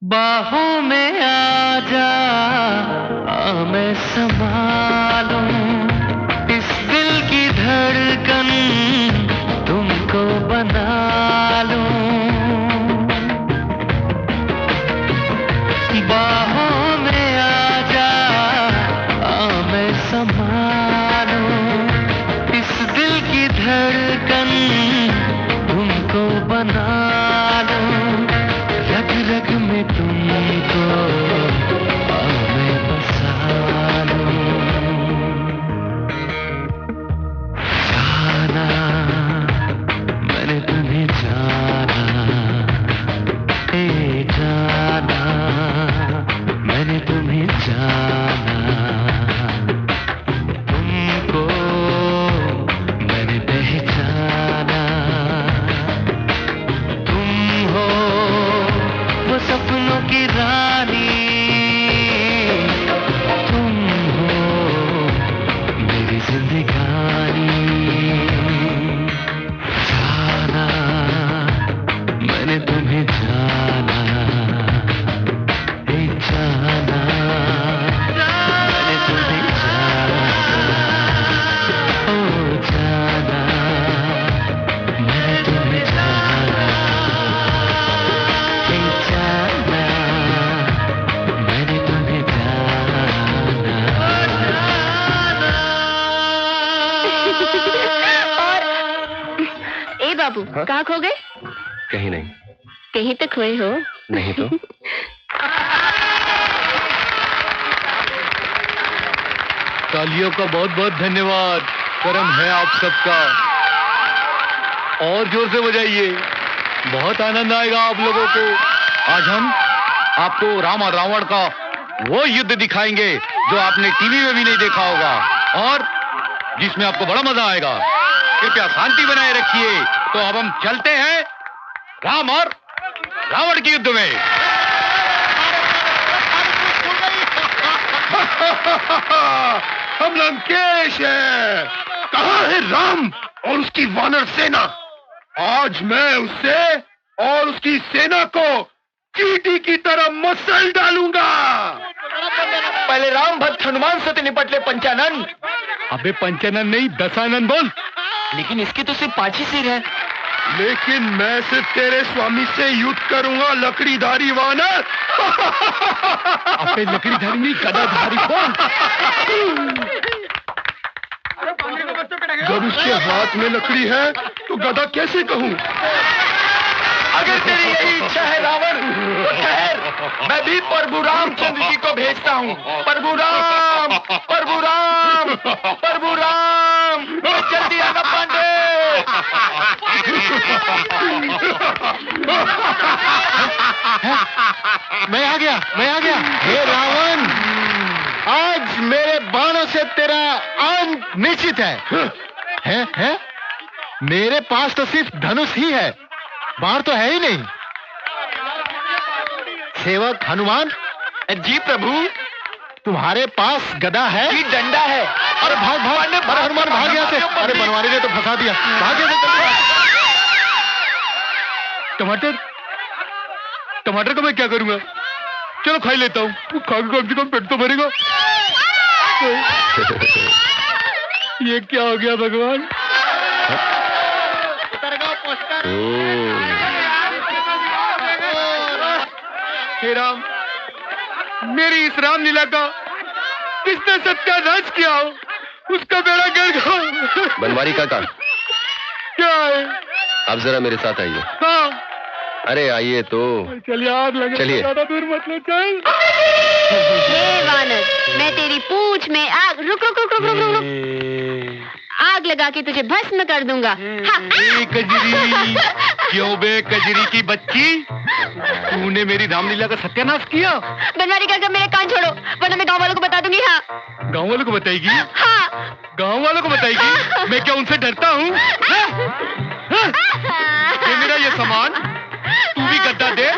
बाहों में आ जा, मैं संभालूं इस दिल की धड़कन, तुमको बना लूं। बाहों में आ जा, मैं संभालूं इस दिल की धड़कन, तुमको बना लूं। रग रग में तुमको मैं बसा लूं। जाना मैंने तुम्हें जाना, हे जाना मैंने तुम्हें जाना। तुमको मैंने पहचाना, तुम हो वो सपनों की रानी, तुम हो मेरी जिंदगानी। जाना मैंने तुम्हें जाना, हे जाना मैंने तुम्हें जाना, ओ जाना मैंने तुम्हें जाना, हे जाना मैंने तुम्हें जाना। और ए बाबू, कहाँ खो गए? कहीं नहीं। कहीं तो खोए हो। नहीं तो। तालियों का बहुत बहुत धन्यवाद। करम है आप सबका। और जोर से बजाइए, बहुत आनंद आएगा आप लोगों को। आज हम आपको राम और रावण का वो युद्ध दिखाएंगे जो आपने टीवी में भी नहीं देखा होगा और जिसमें आपको बड़ा मजा आएगा। कृपया शांति बनाए रखिए। तो अब हम चलते हैं राम और रावण के युद्ध में। हम लंकेश है। कहाँ है राम और उसकी वानर सेना? आज मैं उससे और उसकी सेना को चींटी की तरह मसल डालूंगा। पहले राम भक्त हनुमान से तो निपट ले पंचानन। अबे पंचानन नहीं, दशानन बोल। लेकिन इसकी तो सिर्फ 5 ही सिर है। लेकिन मैं सिर्फ तेरे स्वामी से युद्ध करूंगा, लकड़ीधारी वानर। अबे लकड़ीधारी नहीं, गदाधारी बोल। जब उसके हाथ में लकड़ी है तो गदा कैसे कहूँ? अगर तेरी यही इच्छा है रावण, तो ठहर, मैं भी प्रभु रामचंद्र जी को भेजता हूँ। प्रभु राम, प्रभु राम, प्रभु राम, जल्दी आना पांडे। मैं आ गया, मैं आ गया। हे रावण, आज मेरे बाणों से तेरा अंत निश्चित है। हैं? मेरे पास तो सिर्फ धनुष ही है, बाण तो है ही नहीं। सेवक हनुमान। जी प्रभु। तुम्हारे पास गदा है? जी डंडा है। अरे भाग भाग, अरे हनुमान भाग गया से। अरे बनवारी ने तो फंसा दिया, भाग गया से। टमाटर, टमाटर को मैं क्या करूंगा? चलो खा ही लेता हूँ, खा के कम से कम पेट तो भरेगा। ये क्या हो गया भगवान? हे राम, मेरी इस रामलीला का जिसने सत्यानाश किया हो उसका बेड़ा गर्क हो। बनवारी काका, क्या है? आप जरा मेरे साथ आइए। हाँ। अरे आइए तो। चलिए, आग लगे। चलिए। ज्यादा दूर मत ले, चल। हे वानर, मैं तेरी पूंछ में आग रुक रुक रुक रुक रुक रुक रुक आग लगा के तुझे भस्म कर दूंगा। कजरी, क्यों बे कजरी की बच्ची, तूने मेरी रामलीला का सत्यानाश किया। बनवारी काका मेरे कान छोड़ो वरना मैं गाँव वालों को बता दूंगी। हाँ गाँव वालों को बताएगी? हाँ गाँव वालों को बताएगी? मैं क्या उनसे डरता हूँ? ये मेरा ये सामान तू भी गद्दा दे,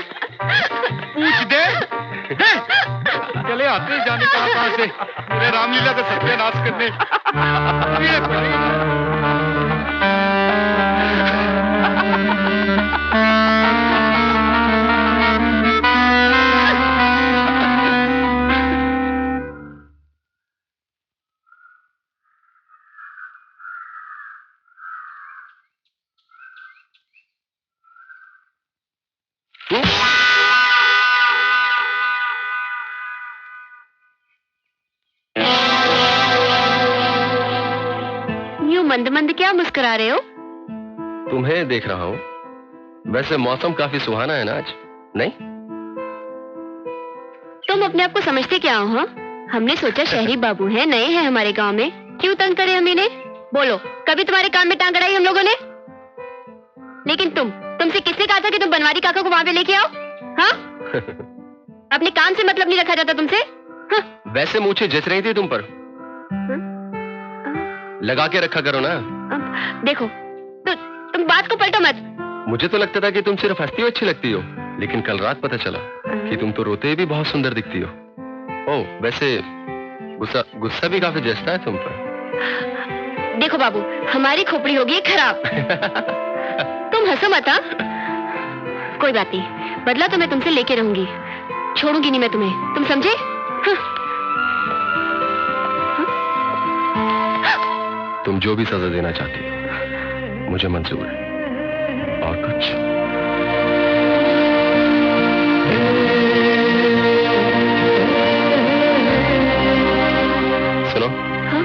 पूछ दे। चले आते जाने कहाँ से मेरे रामलीला का सत्यानाश करने। यूं मंद मंद क्या मुस्कुरा रहे हो? तुम्हें देख रहा हूँ। वैसे मौसम काफी सुहाना है ना आज, नहीं? तुम अपने आप को समझते क्या हो? हाँ? हमने सोचा शहरी बाबू हैं, नए हैं हमारे गांव में, क्यों तंग करे हम इन्हें? बोलो, कभी तुम्हारे काम में टांग अड़ाई हम लोगों ने? लेकिन तुमसे किसने कहा था कि तुम बनवारी काका को वहां पे लेके आओ? हाँ? अपने काम से मतलब नहीं रखा जाता तुमसे? हाँ? वैसे मूछें जच रही थी तुम पर। लगा के रखा करो ना। देखो, तुम बात को पलटो मत। मुझे तो लगता था कि तुम सिर्फ हंसती हो अच्छी लगती हो, लेकिन कल रात पता चला कि तुम तो रोते भी बहुत सुंदर दिखती हो। ओह, वैसे गुस्सा भी काफी जचता है तुम पर। देखो बाबू, हमारी खोपड़ी होगी खराब। तुम हंसो मत। हाँ? कोई बात नहीं, बदला तो मैं तुमसे लेके रहूंगी, छोड़ूंगी नहीं मैं तुम्हें, तुम समझे? हाँ? तुम जो भी सजा देना चाहती हो मुझे मंजूर है। और कुछ? सुनो। हाँ?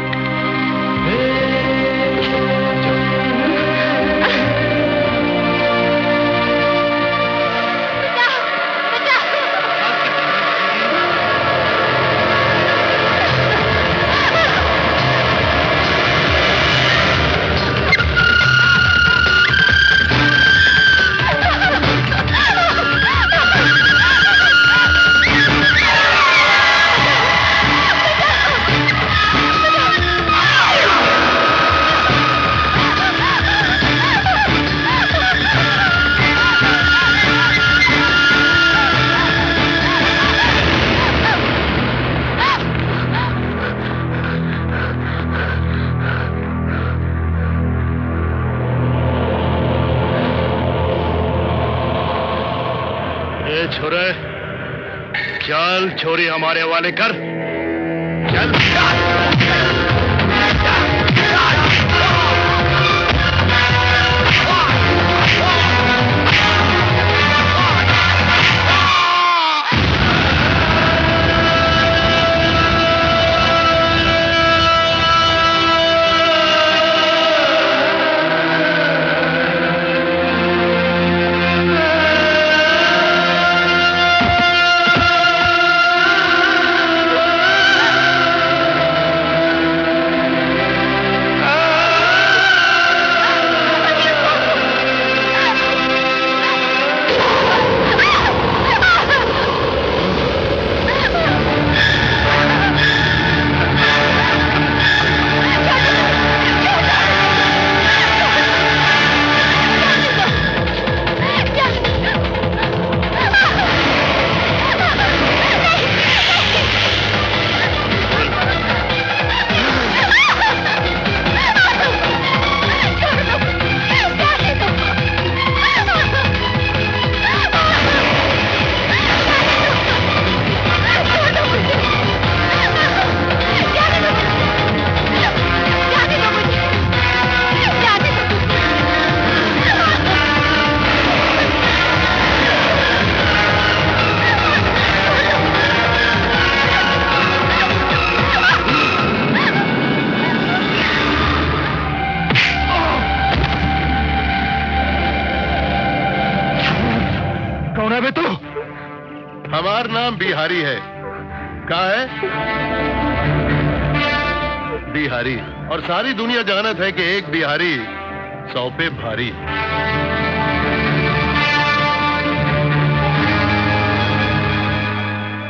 छोरे, चल छोरी हमारे हवाले कर, चल। बिहारी है। कहा है? बिहारी। और सारी दुनिया जानत है कि एक बिहारी 100 पे भारी।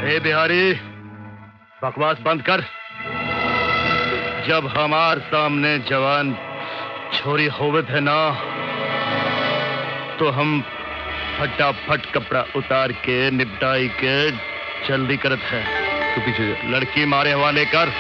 ए बिहारी, बकवास बंद कर। जब हमार सामने जवान छोरी होवत है ना, तो हम फटाफट कपड़ा उतार के निपटाई के जल्दी करत है। तू पीछे लड़की मारे हवाले कर।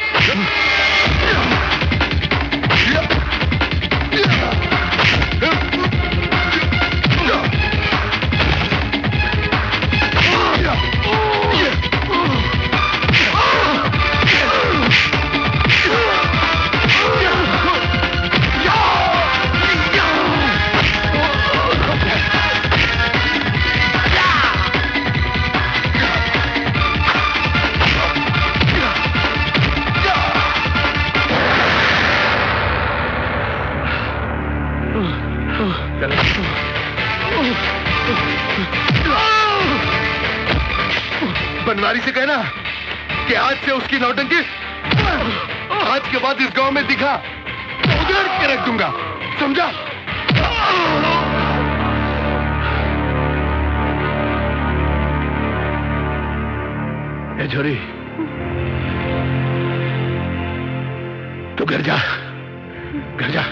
बनवारी से कहना कि आज से उसकी नौटंकी आज के बाद इस गांव में दिखा तो उधेड़ के रख दूंगा, समझा? ए छोरी, तू घर जा, घर जा।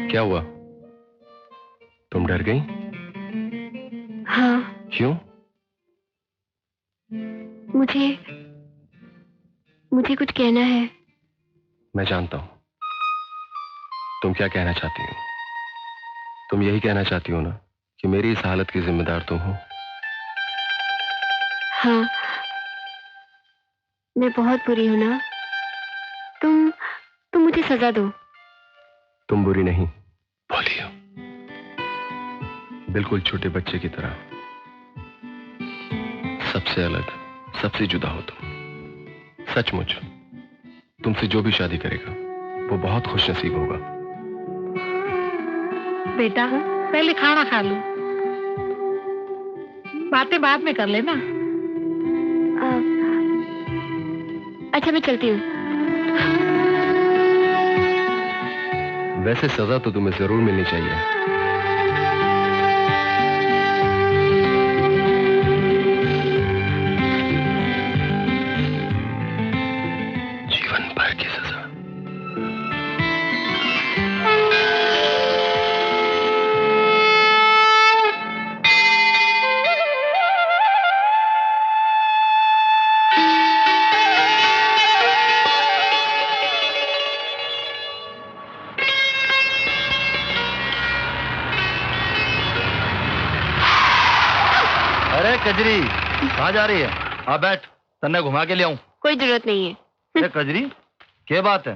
क्या हुआ? तुम डर गई? हाँ। क्यों? मुझे कुछ कहना है। मैं जानता हूं तुम क्या कहना चाहती हो। तुम यही कहना चाहती हो ना कि मेरी इस हालत की जिम्मेदार तुम हो। हाँ, मैं बहुत बुरी हूं ना। तुम मुझे सजा दो। तुम बुरी नहीं, भोली हो, बिल्कुल छोटे बच्चे की तरह। सबसे अलग, सबसे जुदा हो तुम। सचमुच तुमसे जो भी शादी करेगा वो बहुत खुशनसीब होगा। बेटा, पहले खाना खा लो, बातें बाद में कर लेना। अच्छा, मैं चलती हूँ। वैसे सजा तो तुम्हें जरूर मिलनी चाहिए। जीवन भर की सजा। कजरी, कहाँ जा रही है? आ बैठ, तन्ने घुमा के ले आऊं। कोई जरूरत नहीं है। कजरी, क्या बात है?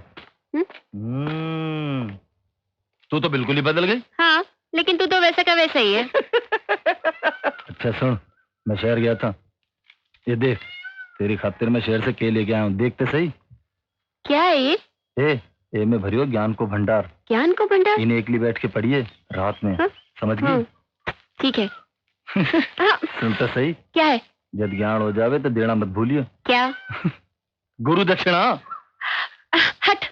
तू तो बिल्कुल ही बदल गई। हाँ, लेकिन तू तो वैसा का वैसा ही है। अच्छा सुन, मैं शहर गया था, ये देख, तेरी खातिर मैं शहर से केले लेके आया हूँ, देखते सही। क्या है ये? ए में भरियो ज्ञान को भंडार। ज्ञान को भंडार? इन्हें एकली बैठ के पढ़िए रात में। हाँ? समझ गई? ठीक है। सुनता सही। क्या है? जब ज्ञान हो जावे तो देना मत भूलियो। क्या? गुरु दक्षिणा। हट।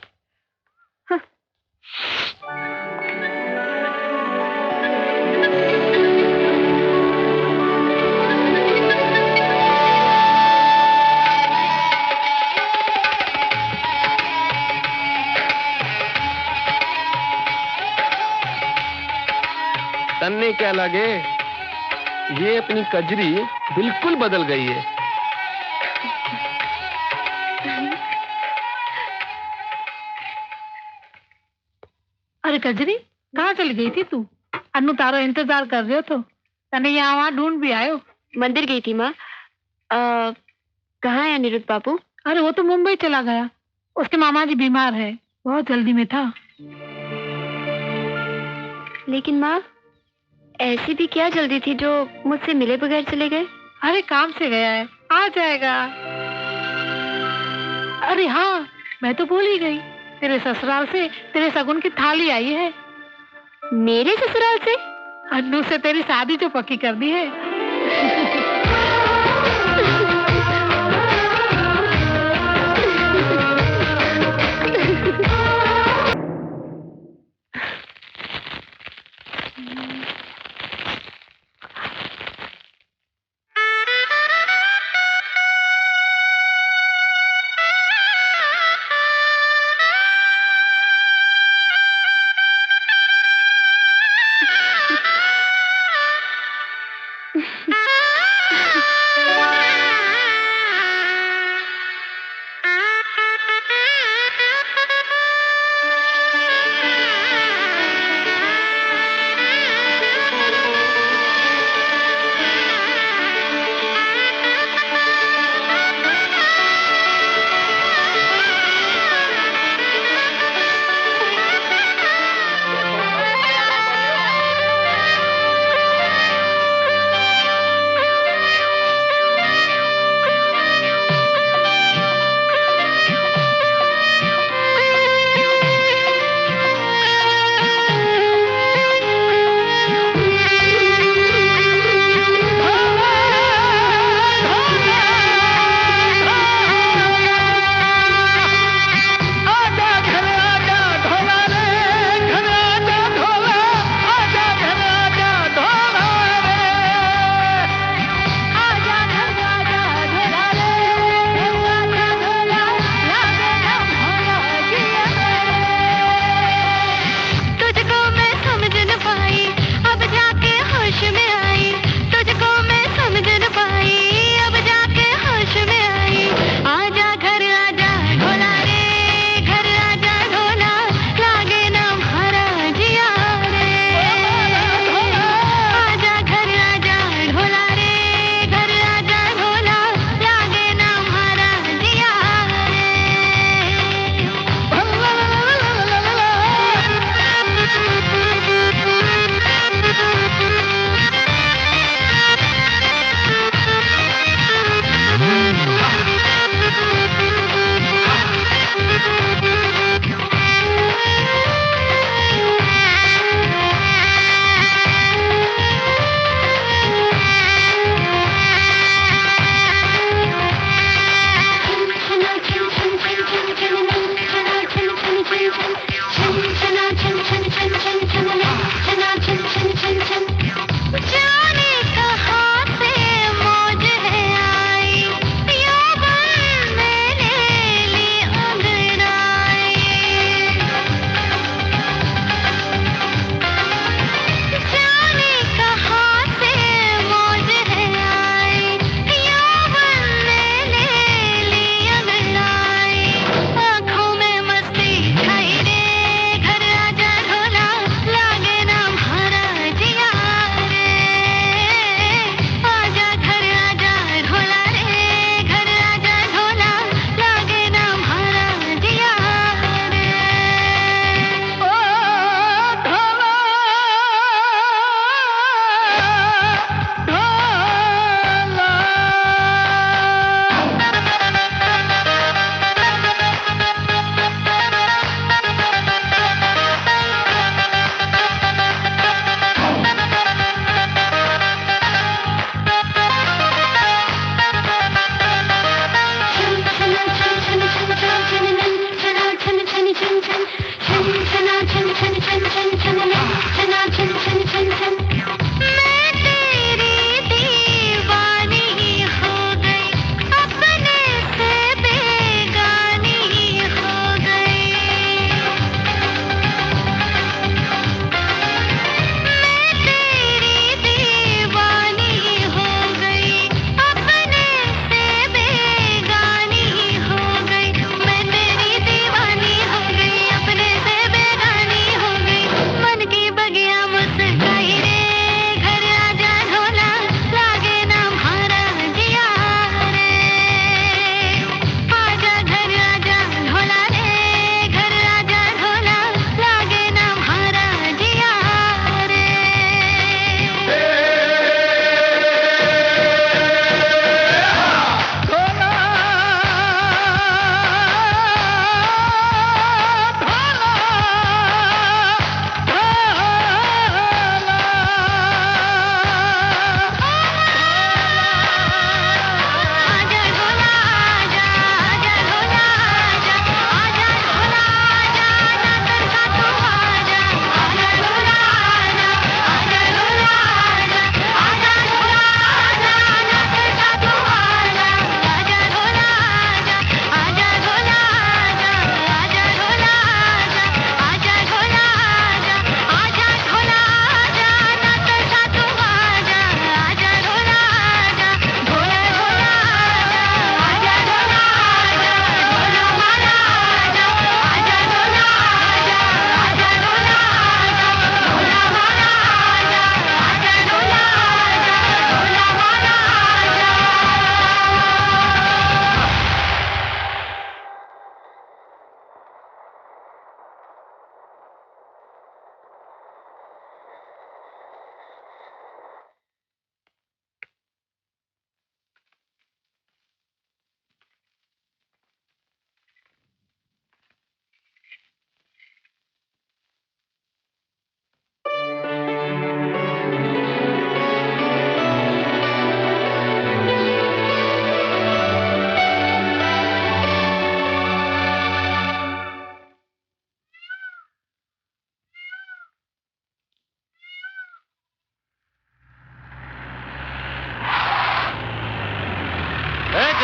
तन्ने क्या लगे, ये अपनी कजरी बिल्कुल बदल गई है। अरे कजरी, कहाँ चली गई थी तू? अन्नू तारो इंतजार कर रहे हो तो तने यहाँ वहाँ ढूंढ भी आयो। मंदिर गई थी माँ। कहाँ है अनिरुद्ध बाबू? अरे वो तो मुंबई चला गया, उसके मामा जी बीमार है, बहुत जल्दी में था। लेकिन माँ, ऐसी भी क्या जल्दी थी जो मुझसे मिले बगैर चले गए? अरे काम से गया है, आ जाएगा। अरे हाँ, मैं तो भूल ही गई, तेरे ससुराल से तेरे सगुन की थाली आई है। मेरे ससुराल से? अन्नू से तेरी शादी जो पक्की कर दी है।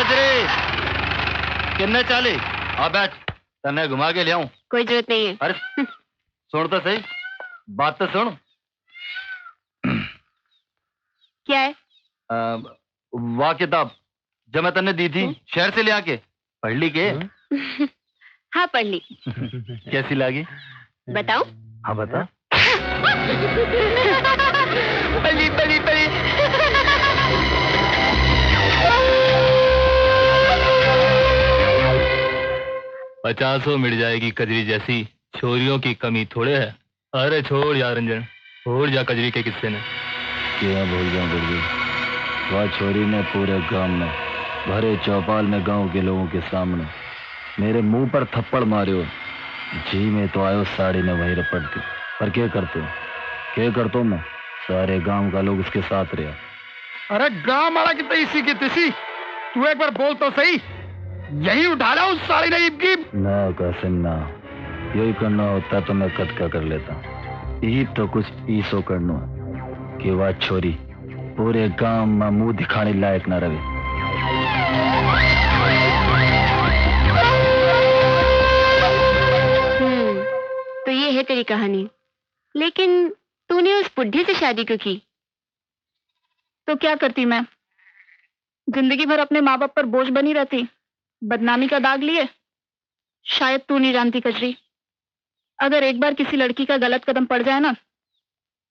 कजरी किन्ने चाली आ बैठ तन्ने घुमा के ले आऊं। कोई जरूरत नहीं है। अरे सुन तो सही, बात तो सुन। क्या है? वाह किताब जो मैं तन्ने दी थी शहर से ले आके पढ़ ली के? हाँ पढ़ ली। कैसी लगी? बताऊं? हाँ बता। पढ़ी पढ़ी पढ़ी। 50 मिट जाएगी कजरी जैसी छोरियों की कमी थोड़े है। अरे छोड़ यार रंजन, छोड़ जा कजरी के किस्से ने। क्या भूल जाऊं गुरु, वह छोरी ने पूरे गांव में भरे चौपाल में गांव के लोगों के सामने मेरे मुंह पर थप्पड़ मारे। जी में तो आयो साड़ी ने वही रपट दी, पर क्या करते मैं, सारे गांव का लोग इसके साथ रहा। अरे गांव मारा की तैसी की तिसी, तू एक बार बोल तो सही, यही उठा ला उस साड़ी ने ईब की। ना कैसे ना, यही करना होता तो मैं कद का कर लेता। ईब तो कुछ ईसो करना कि वह छोरी पूरे गांव में मुंह दिखाने लायक न रहे। तो ये है तेरी कहानी, लेकिन तूने उस बुढ़े से शादी क्यों की? तो क्या करती मैं, जिंदगी भर अपने माँ बाप पर बोझ बनी रहती, बदनामी का दाग लिए। शायद तू नहीं जानती कजरी, अगर एक बार किसी लड़की का गलत कदम पड़ जाए ना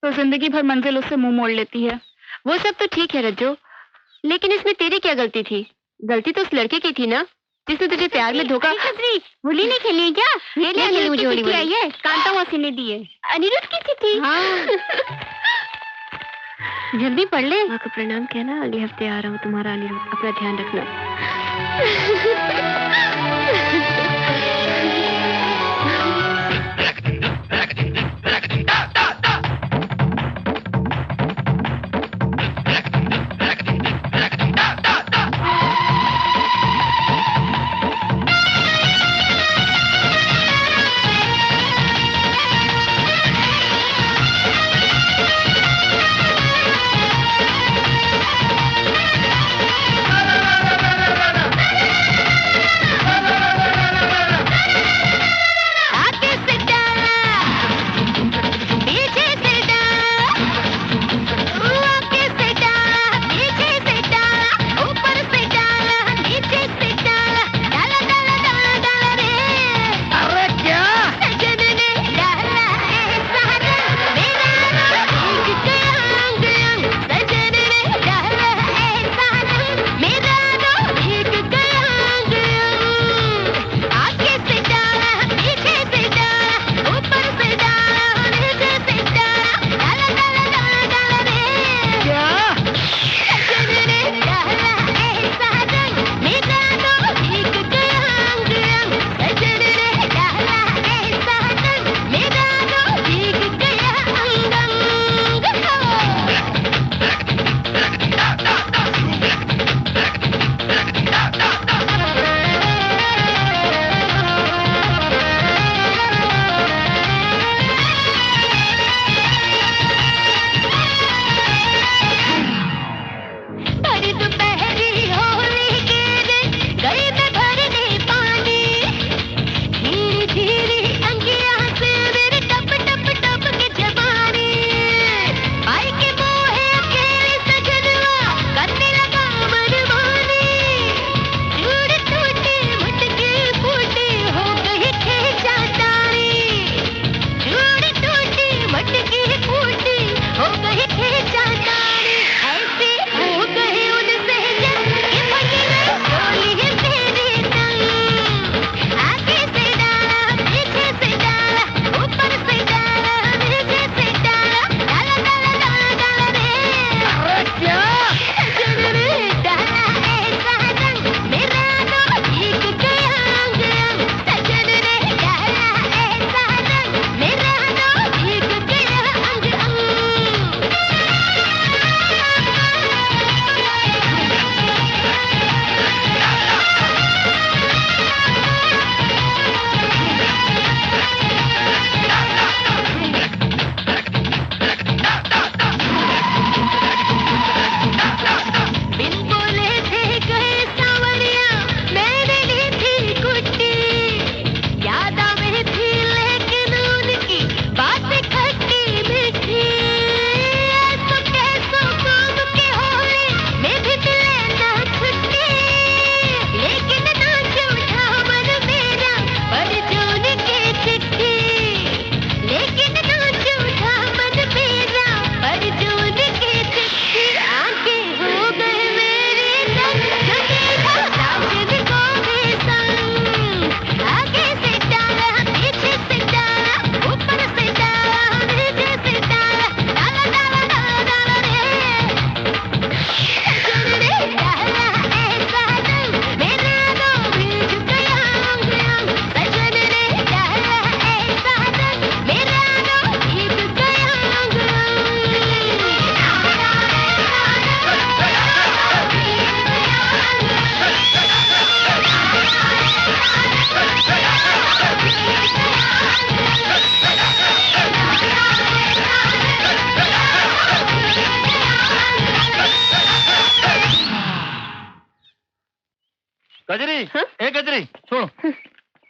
तो जिंदगी भर मंजिल उससे मुंह मोड़ लेती है। वो सब तो ठीक है रज्जो, लेकिन इसमें तेरी क्या गलती थी? गलती तो उस लड़के की थी ना, जिसने तुझे प्यार में धोखा। होली नहीं खेलनी है क्या? ये ले खेली मुझे होली आई है, कांता मौसी ने दी है। अनिरुद्ध की चिट्ठी। हाँ। जल्दी पढ़ ले। माँ को प्रणाम कहना, अगले हफ्ते आ रहा हूँ तुम्हारा अनिरुद्ध, अपना ध्यान रखना। कजरी, ए कजरी, सुन,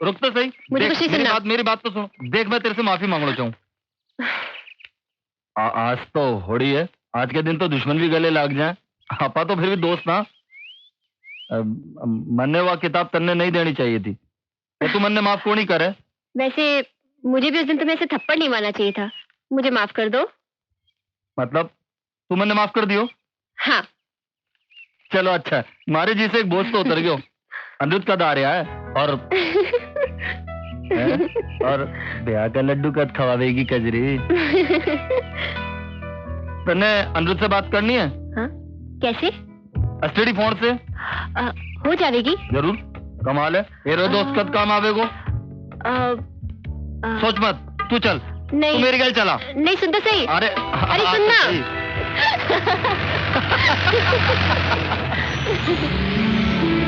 रुक तो सही। मुझे देख, कुछ नहीं सुनना। मेरी बात तो सुन। देख, मैं तेरे से माफी मांगना चाहूँ। आज तो होड़ी है, आज के दिन तो दुश्मन भी गले लग जाए। आपा तो फिर भी दोस्त ना। मन्ने वह किताब तन्ने नहीं देनी चाहिए थी, तो तू मन्ने माफ क्यों नहीं करे? वैसे मुझे भी उस दिन तुम्हें ऐसे थप्पड़ नहीं मारना चाहिए था। मुझे माफ कर दो। मतलब तू मन्ने माफ कर दियो? हाँ। चलो अच्छा है, मारे जी से एक बोझ तो उतर गयो। अनिरुद्ध का दारिया है और ब्याह का लड्डू कद खवावेगी कजरी? तन्ने अनिरुद्ध से बात करनी है? हाँ? कैसे? एसटीडी फोन से हो जाएगी। जरूर, कमाल है। ये दोस्त कद काम आवेगो। सोच मत, तू चल। नहीं, तू मेरी गल चला। नहीं, सुन तो सही। अरे सुनना।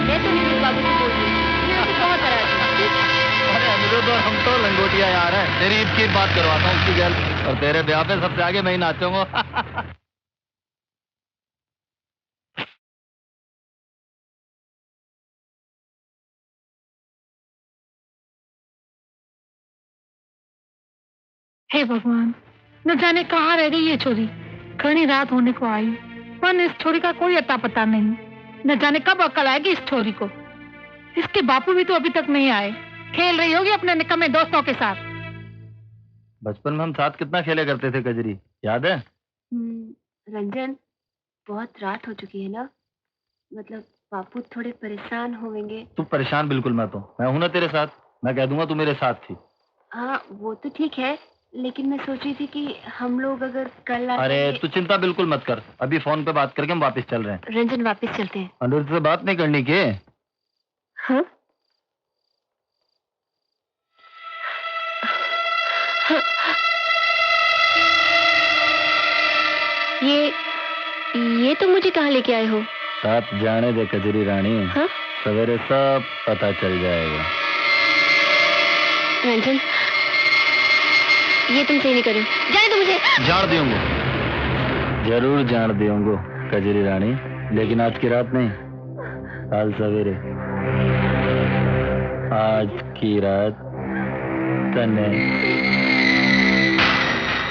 मैं तो अनिरुद्ध बाबू से बोल रही हूँ, मैं उसे बहुत नाराज हूँ। अरे अनिरुद्ध और हम तो लंगोटिया यार हैं। तेरी ईद की बात करवाता हूँ उसकी गल, और तेरे ब्याह पे सबसे आगे मैं ही नाचूंगा। हे भगवान, न जाने कहाँ रह गई ये छोरी। घनी रात होने को आई, पर इस छोरी का कोई अता पता नहीं। न जाने कब अकल आएगी इस छोरी को। इसके बापू भी तो अभी तक नहीं आए। खेल रही होगी अपने निकम्मे दोस्तों के साथ। बचपन में हम साथ कितना खेले करते थे कजरी, याद है? रंजन, बहुत रात हो चुकी है ना, मतलब बापू थोड़े परेशान होंगे। तू परेशान बिल्कुल मत हो, मैं हूं ना तेरे साथ। मैं कह दूंगा तू मेरे साथ थी। हाँ वो तो ठीक है, लेकिन मैं सोच रही थी कि हम लोग अगर कल अरे तू चिंता बिल्कुल मत कर, अभी फोन पे बात करके हम वापस चल रहे हैं। रंजन वापस चलते हैं। अनिरुद्ध से बात नहीं करनी के? हाँ? ये तो मुझे कहाँ लेके आए हो? साथ जाने दे कजरी रानी। हाँ? सवेरे सब पता चल जाएगा। रंजन, ये तुम सही नहीं कर रहे हो। जाने दो मुझे। जान दूंगा, जरूर जान दूंगा कजरी रानी, लेकिन आज की रात नहीं, कल सवेरे। आज की रात तने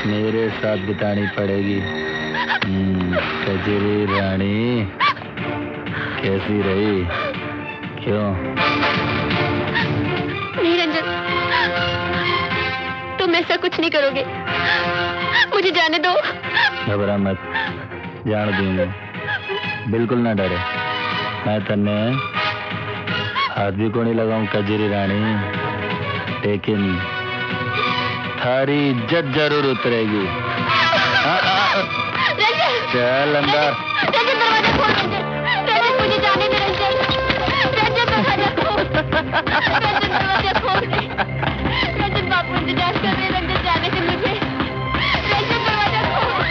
मेरे साथ बितानी पड़ेगी। कजरी रानी कैसी रही? क्यों? नहीं रंजन, तुम ऐसा कुछ नहीं करोगे, मुझे जाने दो। घबरा मत, जान दूंगा, बिल्कुल ना डरे। मैं तन्ने हाथ भी को नहीं लगाऊं कजरी रानी, लेकिन थारी इज्जत जरूर उतरेगी। चल अंदर। रंजन दरवाजा खोल। रंजन मुझे जाने दे। रंजन दरवाजा खोल। रंजन दरवाजा खोल। रंजन बापू इंतजार कर रहे। रंजन जाने दे मुझे। रंजन दरवाजा खोल।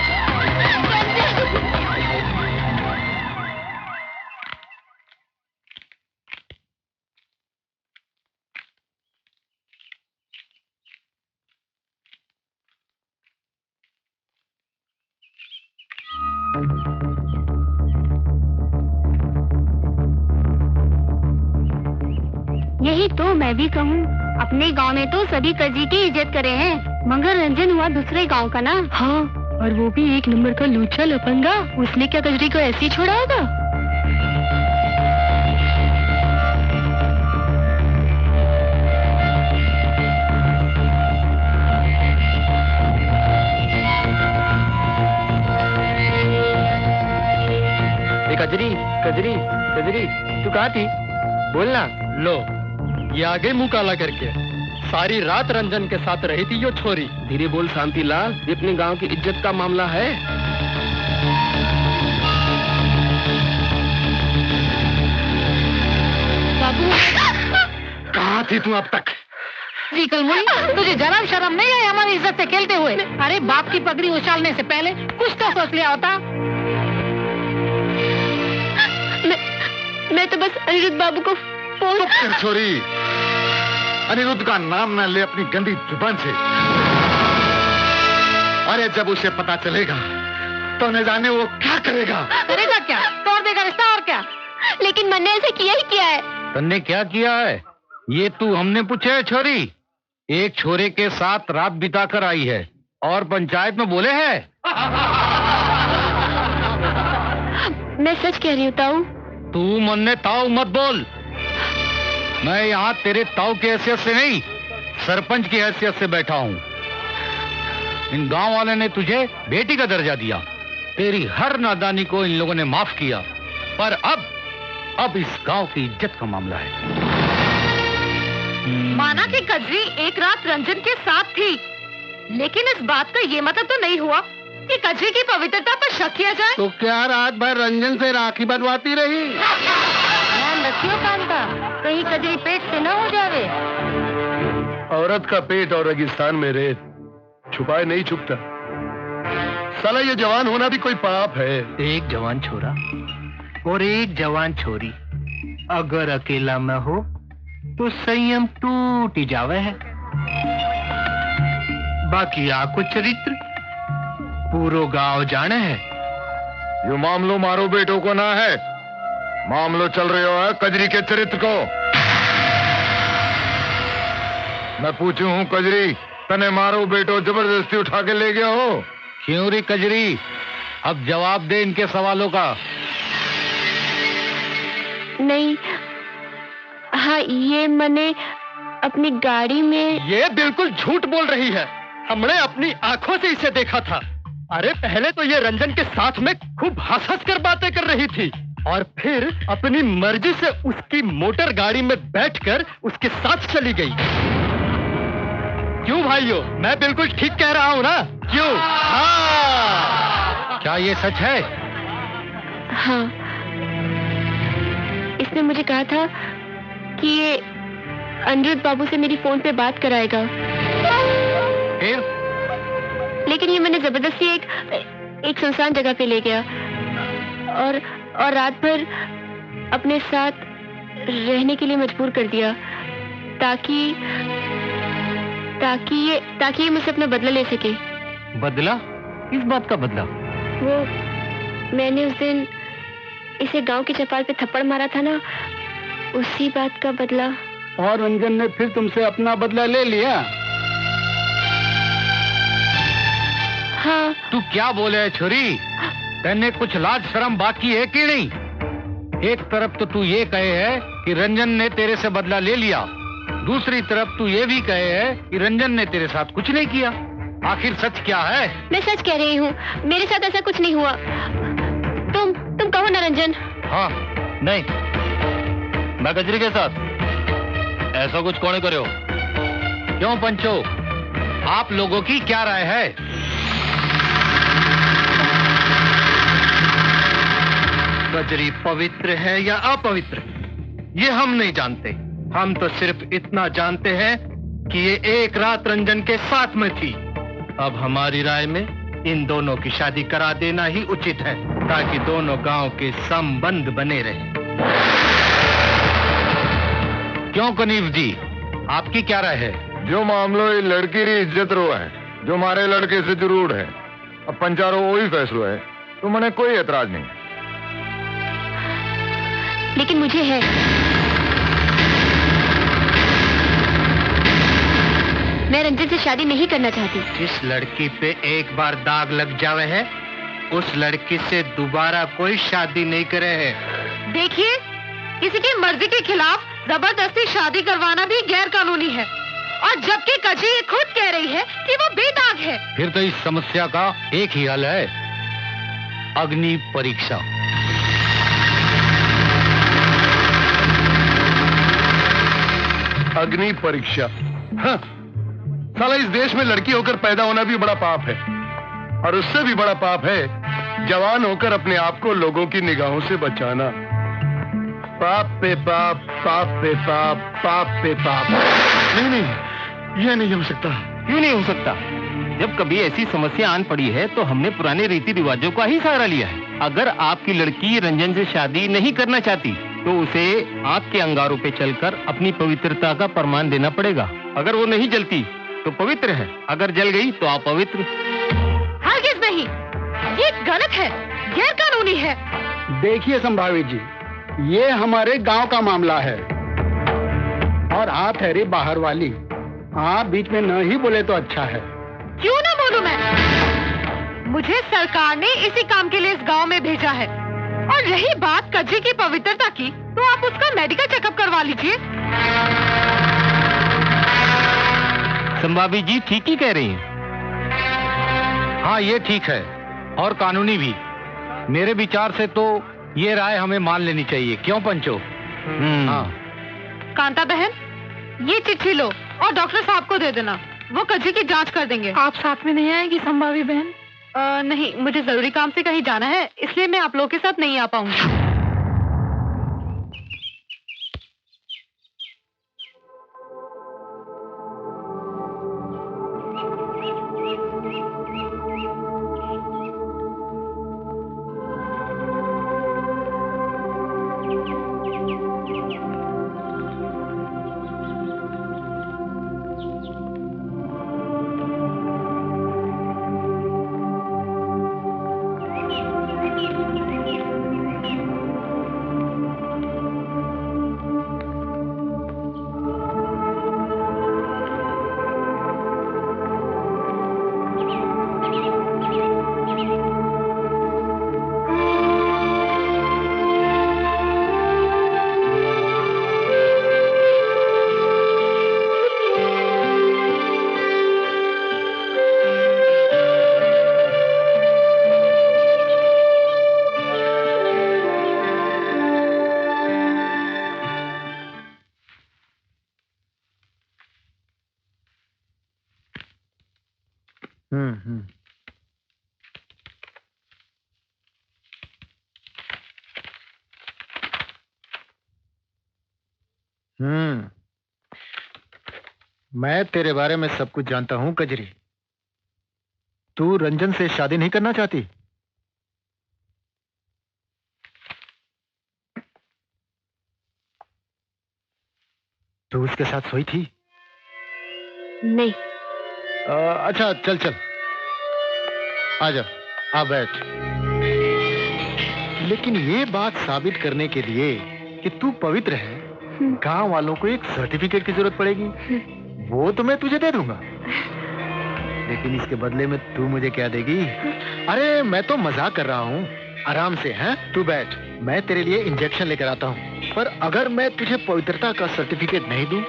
यही तो मैं भी कहूँ, अपने गांव में तो सभी कजरी की इज्जत करे हैं, मगर रंजन हुआ दूसरे गांव का ना। हाँ, और वो भी एक नंबर का लूचा लफंगा। उसने क्या कजरी को ऐसे ही छोड़ा होगा? कजरी कजरी कजरी, तू कहाँ थी? बोलना। लो, ये आ गई मुंह काला करके। सारी रात रंजन के साथ रही थी यो छोरी। धीरे बोल शांति लाल, ये अपने गांव की इज्जत का मामला है। बाबू, कहाँ थी तू अब तक? जी कलमुई, तुझे जरा शर्म नहीं आई हमारी इज्जत से खेलते हुए? अरे बाप की पगड़ी उछालने से पहले कुछ तो सोच लिया होता। मैं तो बस अनिरुद्ध बाबू को फोन। चुप कर छोरी, अनिरुद्ध का नाम न ले अपनी गंदी जुबान से। अरे जब उसे पता चलेगा तो न जाने वो क्या करेगा। करेगा क्या? तोड़ देगा रिश्ता और क्या? लेकिन मैंने ऐसा किया ही किया है। तन्ने क्या किया है ये तू हमने पूछे है छोरी? एक छोरे के साथ रात बिताकर आई है और पंचायत में बोले है। मैं सच कह रही हूँ ताऊ। तू मन ने ताऊ मत बोल। मैं यहाँ तेरे ताऊ की हैसियत से नहीं, सरपंच की हैसियत से बैठा हूँ। इन गांव वाले ने तुझे बेटी का दर्जा दिया, तेरी हर नादानी को इन लोगों ने माफ किया, पर अब इस गांव की इज्जत का मामला है। माना कि कजरी एक रात रंजन के साथ थी, लेकिन इस बात का ये मतलब तो नहीं हुआ कि कजरी की पवित्रता पर शक किया जाए। तो क्या रात भर रंजन से राखी बंधवाती रही? ध्यान रखियो कांता, कहीं कजरी पेट से न हो जावे। औरत का पेट और रेगिस्तान में रेत छुपाए नहीं छुपता। साला ये जवान होना भी कोई पाप है। एक जवान छोरा और एक जवान छोरी अगर अकेला में हो तो संयम टूट ही जावे है। बाकी आको चरित्र पूरो गांव जाने है। यो मामलो मारो बेटों को ना है, मामलो चल रहे हो है कजरी के चरित्र को। मैं पूछू हूँ कजरी, तने मारो बेटो जबरदस्ती उठा के ले गया हो? क्यों रे कजरी, अब जवाब दे इनके सवालों का। नहीं, हाँ ये मैंने अपनी गाड़ी में। ये बिल्कुल झूठ बोल रही है, हमने अपनी आंखों से इसे देखा था। अरे पहले तो ये रंजन के साथ में खूब हंस कर बातें कर रही थी और फिर अपनी मर्जी से उसकी मोटर गाड़ी में बैठकर उसके साथ चली गई। क्यों भाइयों, मैं बिल्कुल ठीक कह रहा हूँ ना? क्यों? हाँ। क्या ये सच है? हाँ, इसने मुझे कहा था कि ये अनिरुद्ध बाबू से मेरी फोन पे बात कराएगा। लेकिन ये मैंने जबरदस्ती एक सुनसान जगह पे ले गया और रात भर अपने साथ रहने के लिए मजबूर कर दिया ताकि ये मुझसे अपना बदला ले सके। बदला? किस बात का बदला? वो मैंने उस दिन इसे गांव के चौपाल पे थप्पड़ मारा था ना, उसी बात का बदला। और रंजन ने फिर तुमसे अपना बदला ले लिया? हाँ। तू क्या बोले है छोरी? तेने कुछ लाज शर्म बाकी है कि नहीं? एक तरफ तो तू ये कहे है कि रंजन ने तेरे से बदला ले लिया, दूसरी तरफ तू ये भी कहे है कि रंजन ने तेरे साथ कुछ नहीं किया। आखिर सच क्या है? मैं सच कह रही हूँ, मेरे साथ ऐसा कुछ नहीं हुआ। तुम कहो ना रंजन। हाँ, नहीं, मैं कजरी के साथ ऐसा कुछ कौन करे हो? क्यों पंचो, आप लोगों की क्या राय है? कजरी पवित्र है या अपवित्र, ये हम नहीं जानते। हम तो सिर्फ इतना जानते हैं कि ये एक रात रंजन के साथ में थी। अब हमारी राय में इन दोनों की शादी करा देना ही उचित है, ताकि दोनों गांव के संबंध बने रहे। क्यों कनीफ जी, आपकी क्या राय है? जो मामलो ये लड़की री इज्जत रो है, जो हमारे लड़के से जरूर है, अब पंचारो वही फैसलो है, तो मैंने कोई एतराज नहीं। लेकिन मुझे है। मैं रंजन से शादी नहीं करना चाहती। जिस लड़की पे एक बार दाग लग जावे है, उस लड़की से दोबारा कोई शादी नहीं करे है। देखिए, किसी की मर्जी के खिलाफ जबरदस्ती शादी करवाना भी गैर कानूनी है, और जबकि कजरी ये खुद कह रही है कि वो बेदाग है। फिर तो इस समस्या का एक ही हल है, अग्नि परीक्षा। अग्नि परीक्षा? हाँ, साला इस देश में लड़की होकर पैदा होना भी बड़ा पाप है, और उससे भी बड़ा पाप है जवान होकर अपने आप को लोगों की निगाहों से बचाना। पाप पे पाप, पाप पे पाप, पाप पे पाप। नहीं, यह नहीं हो सकता। क्यों नहीं हो सकता? जब कभी ऐसी समस्या आन पड़ी है तो हमने पुराने रीति रिवाजों का ही सहारा लिया है। अगर आपकी लड़की रंजन से शादी नहीं करना चाहती तो उसे आग के अंगारों पे चलकर अपनी पवित्रता का प्रमाण देना पड़ेगा। अगर वो नहीं जलती तो पवित्र है, अगर जल गई तो अपवित्र। हरगिज़ नहीं, ये गलत है, गैर कानूनी है। देखिए संभावित जी, ये हमारे गांव का मामला है और हाथ है रे बाहर वाली। हाँ, बीच में न ही बोले तो अच्छा है। क्यों ना बोलूं मैं? मुझे सरकार ने इसी काम के लिए इस गांव में भेजा है। और रही बात कजरी की पवित्रता की, तो आप उसका मेडिकल चेकअप करवा लीजिए। संभाभी जी ठीक ही कह रही हैं। हाँ, ये ठीक है और कानूनी भी। मेरे विचार से तो ये राय हमें मान लेनी चाहिए। क्यों पंचो? हाँ। कांता बहन, ये चिट्ठी लो और डॉक्टर साहब को दे देना। वो कजरी की जांच कर देंगे। आप साथ में नहीं आएगी संभावी बहन? नहीं, मुझे जरूरी काम से कहीं जाना है, इसलिए मैं आप लोगों के साथ नहीं आ पाऊंगी। मैं तेरे बारे में सब कुछ जानता हूं कजरी। तू रंजन से शादी नहीं करना चाहती? तू उसके साथ सोई थी? नहीं। अच्छा चल चल, आ जा, आ बैठ। लेकिन ये बात साबित करने के लिए कि तू पवित्र है, गांव वालों को एक सर्टिफिकेट की जरूरत पड़ेगी। वो तो मैं तुझे दे दूंगा, लेकिन इसके बदले में तू मुझे क्या देगी? अरे मैं तो मजाक कर रहा हूँ, आराम से। हैं, तू बैठ, मैं तेरे लिए इंजेक्शन लेकर आता हूँ। पर अगर मैं तुझे पवित्रता का सर्टिफिकेट नहीं दूं,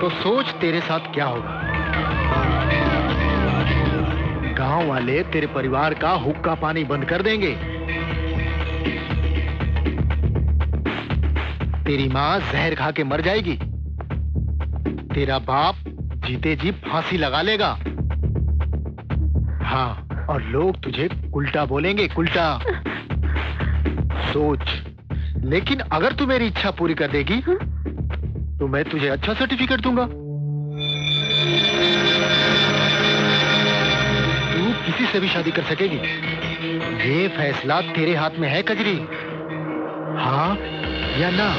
तो सोच तेरे साथ क्या होगा। गांव वाले तेरे परिवार का हुक्का पानी बंद कर देंगे। तेरी माँ जहर खा के मर जाएगी। तेरा बाप जीते जी फांसी लगा लेगा। हाँ, और लोग तुझे उल्टा बोलेंगे, उल्टा। सोच, लेकिन अगर तू मेरी इच्छा पूरी कर देगी तो मैं तुझे अच्छा सर्टिफिकेट दूंगा। तू किसी से भी शादी कर सकेगी। ये फैसला तेरे हाथ में है कजरी, हाँ या ना।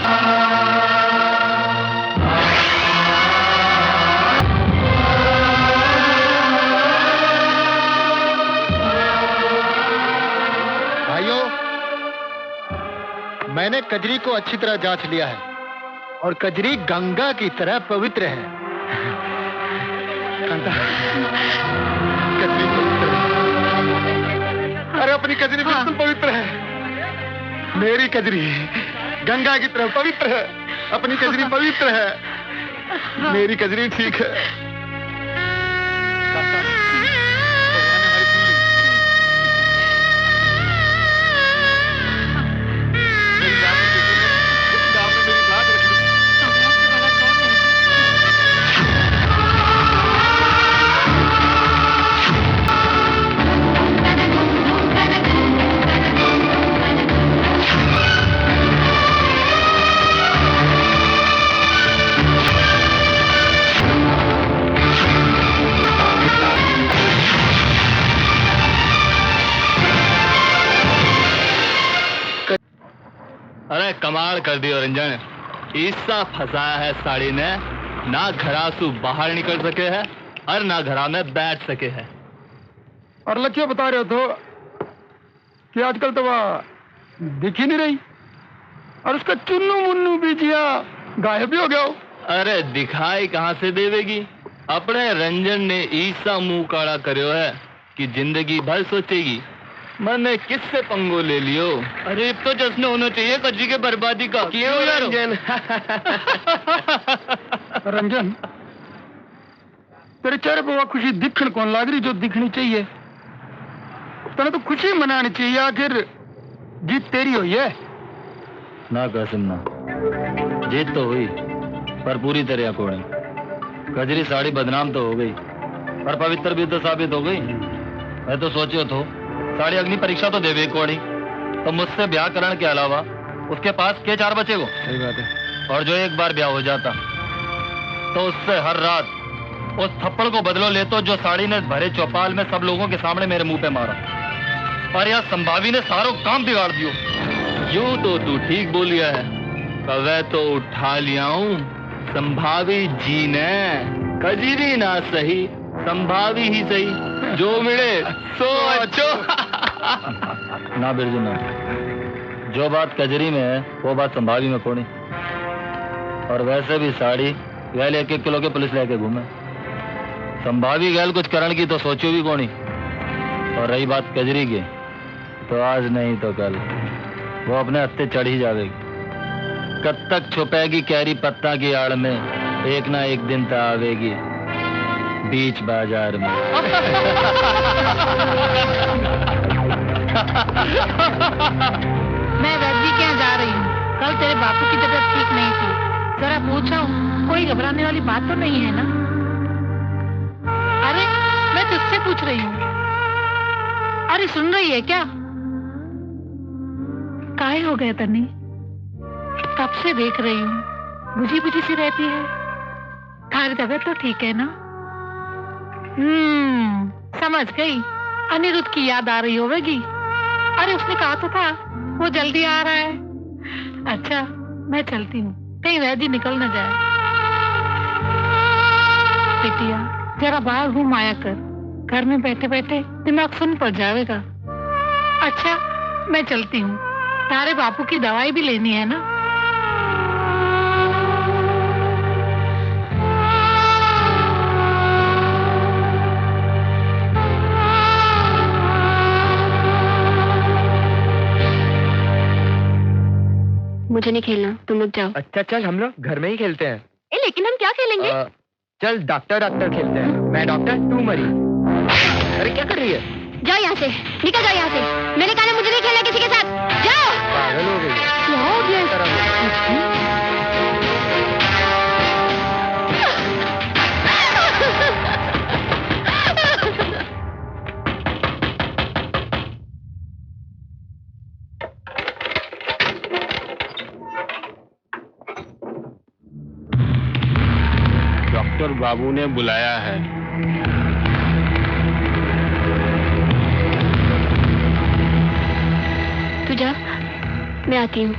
मैंने कजरी को अच्छी तरह जांच लिया है और कजरी गंगा की तरह पवित्र है। कजरी पवित्र है। अरे अपनी कजरी बिल्कुल पवित्र है। मेरी कजरी गंगा की तरह पवित्र है। अपनी कजरी पवित्र है। मेरी कजरी ठीक है। अरे कमाल कर दियो रंजन, ऐसा फंसाया है साड़ी ने, ना घरासू बाहर निकल सके है और ना घरा में बैठ सके है। और लक्ष्य बता रहे हो कि आजकल तो वह दिख ही नहीं रही, और उसका चुन्नू मुन्नू भी जिया गायब ही हो गया हो। अरे दिखाई कहाँ से देवेगी? अपने रंजन ने ईसा मुंह काला करो है कि जिंदगी भर सोचेगी मैंने किससे पंगो ले लियो। अरे अब तो जश्न होना चाहिए कच्ची के बर्बादी का। क्यों रंजन? रंजन, तेरे चेहरे पर वो खुशी दिखण कौन लाग रही जो दिखनी चाहिए? तने तो खुशी मनानी चाहिए, आखिर जीत तेरी हुई है ना कासिम ना, जीत तो हुई पर पूरी तरह को नहीं। कजरी साड़ी बदनाम तो हो गई पर पवित्र भी तो साबित हो गई। मैं तो सोचियो तो साड़ी अग्नि परीक्षा तो देवे कोड़ी, तो मुझसे ब्याह करने के अलावा उसके पास के 4 बचे को। सही बात है। और जो एक बार ब्याह हो जाता तो उससे हर रात उस थप्पड़ को बदलो लेतो जो साड़ी ने भरे चौपाल में सब लोगों के सामने मेरे मुंह पे मारा। और यह संभावी ने सारों काम बिगाड़ दियो। यूं तो तू ठीक बोलिया है, कवे तो उठा लिया हूं संभावी जी ने। कजरी ना सही संभावी ही सही, जो मिले सो अच्छो। ना बिरजू ना, जो बात कजरी में है वो बात संभावी में कोनी। और वैसे भी साड़ी गैल 1-1 किलो के पुलिस लेके घूमे, संभावी गैल कुछ करण की तो सोचो भी कोनी। और रही बात कजरी की, तो आज नहीं तो कल वो अपने हत्थे चढ़ ही जाएगी। कब तक छुपेगी कैरी पत्ता की आड़ में, एक ना एक दिन तो आवेगी बीच बाजार में। मैं वैद्य के यहाँ जा रही हूँ। कल तेरे बापू की तबीयत ठीक नहीं थी, जरा पूछा हूँ, कोई घबराने वाली बात तो नहीं है ना? अरे मैं तुझसे पूछ रही हूँ। अरे सुन रही है क्या? काहे हो गया तन्नी? कब से देख रही हूँ, बुझी बुझी सी रहती है। थारी तबीयत तो ठीक है ना? समझ गई, अनिरुद्ध की याद आ रही होगी। अरे उसने कहा तो था वो जल्दी आ रहा है। अच्छा मैं चलती हूँ, कहीं वैद्य निकल न जाए। बेटिया जरा बाहर घूम आया कर, घर में बैठे बैठे दिमाग सुन पड़ जाएगा। अच्छा मैं चलती हूँ, तारे बापू की दवाई भी लेनी है ना। मुझे नहीं खेलना, तुम लोग जाओ। अच्छा चल हम लोग घर में ही खेलते हैं। लेकिन हम क्या खेलेंगे? चल डॉक्टर खेलते हैं। मैं डॉक्टर तू मरीज। अरे क्या कर रही है? जाओ यहाँ से, निकल जाओ यहाँ से। मैंने कहा ना मुझे नहीं खेलना किसी के साथ। जाओ। पागल हो गई। क्या हो गया? डॉक्टर बाबू ने बुलाया है। तू जा, मैं आती हूँ।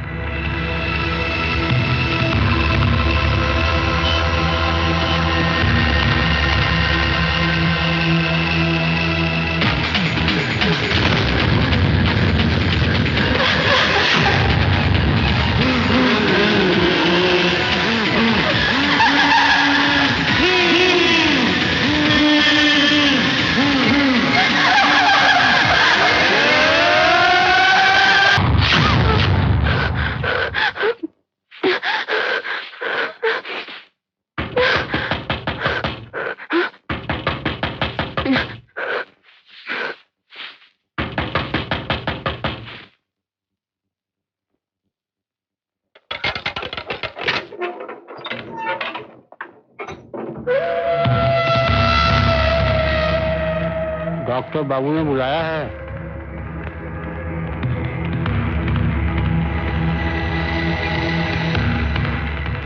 डॉक्टर बाबू ने बुलाया है।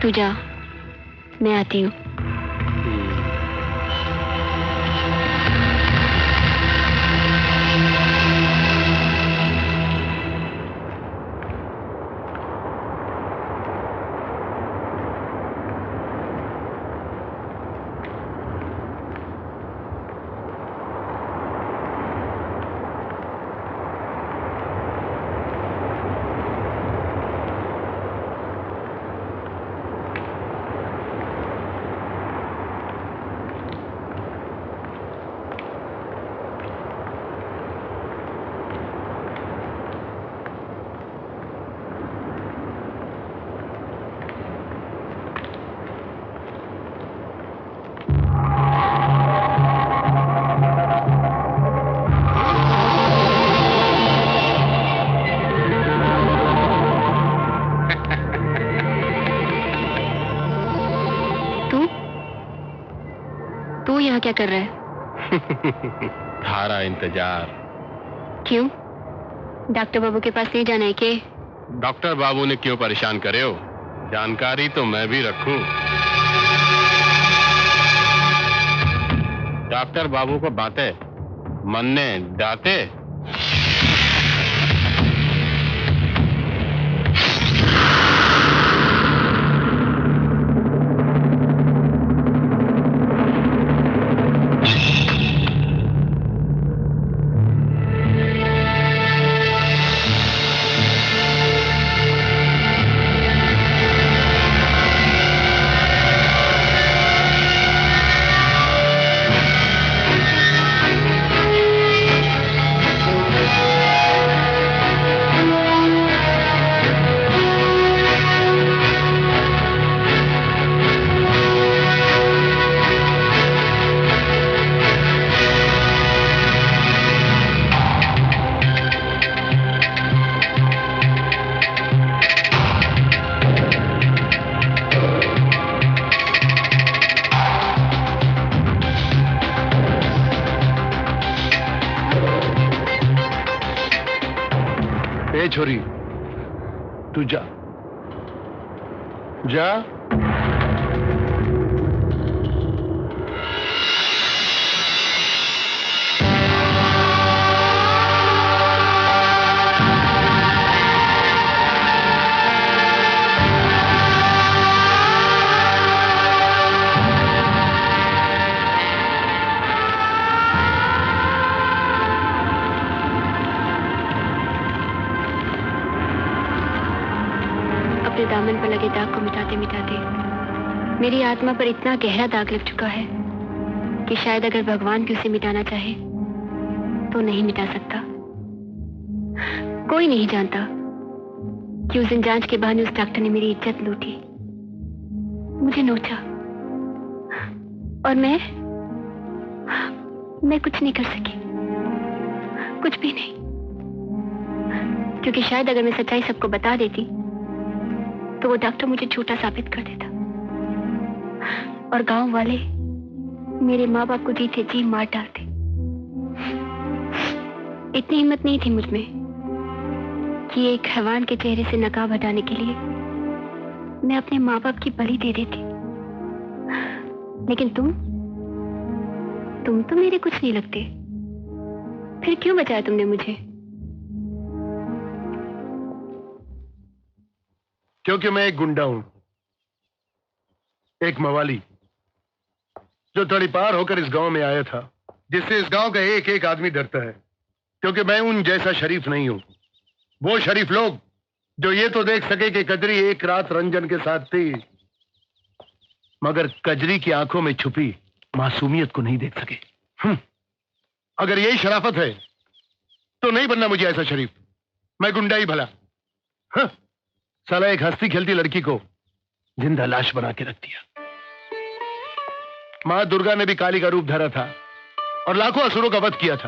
तू जा, मैं आती हूँ। क्या कर रहा है? थारा इंतजार। क्यों? डॉक्टर बाबू के पास नहीं जाना है के? डॉक्टर बाबू ने क्यों परेशान करे हो? जानकारी तो मैं भी रखूं। डॉक्टर बाबू को बातें मनने डाते। छोरी तू जा जा। दामन पर लगे दाग को मिटाते मिटाते मेरी आत्मा पर इतना गहरा दाग लग चुका है कि शायद अगर भगवान भी उसे मिटाना चाहे तो नहीं मिटा सकता। कोई नहीं जानता कि उस दिन जांच के बहाने उस डॉक्टर ने मेरी इज्जत लूटी, मुझे नोचा, और मैं कुछ नहीं कर सकी, कुछ भी नहीं, क्योंकि शायद अगर मैं सच्चाई सबको बता देती तो वो डॉक्टर मुझे झूठा साबित कर देता और गांव वाले मेरे माँ बाप को जीते जी मार डालते। इतनी हिम्मत नहीं थी मुझमें कि एक हैवान के चेहरे से नकाब हटाने के लिए मैं अपने माँ बाप की बलि दे देती। लेकिन तुम तो मेरे कुछ नहीं लगते, फिर क्यों बचाया तुमने मुझे? क्योंकि मैं एक गुंडा हूं, एक मवाली जो तड़ीपार होकर इस गांव में आया था, जिससे इस गांव का एक एक आदमी डरता है। क्योंकि मैं उन जैसा शरीफ नहीं हूं, वो शरीफ लोग जो ये तो देख सके कि कजरी एक रात रंजन के साथ थी, मगर कजरी की आंखों में छुपी मासूमियत को नहीं देख सके। अगर यही शराफत है तो नहीं बनना मुझे ऐसा शरीफ, मैं गुंडा ही भला। साला एक हंसती खेलती लड़की को जिंदा लाश बना के रख दिया। मां दुर्गा ने भी काली का रूप धरा था और लाखों असुरों का वध किया था।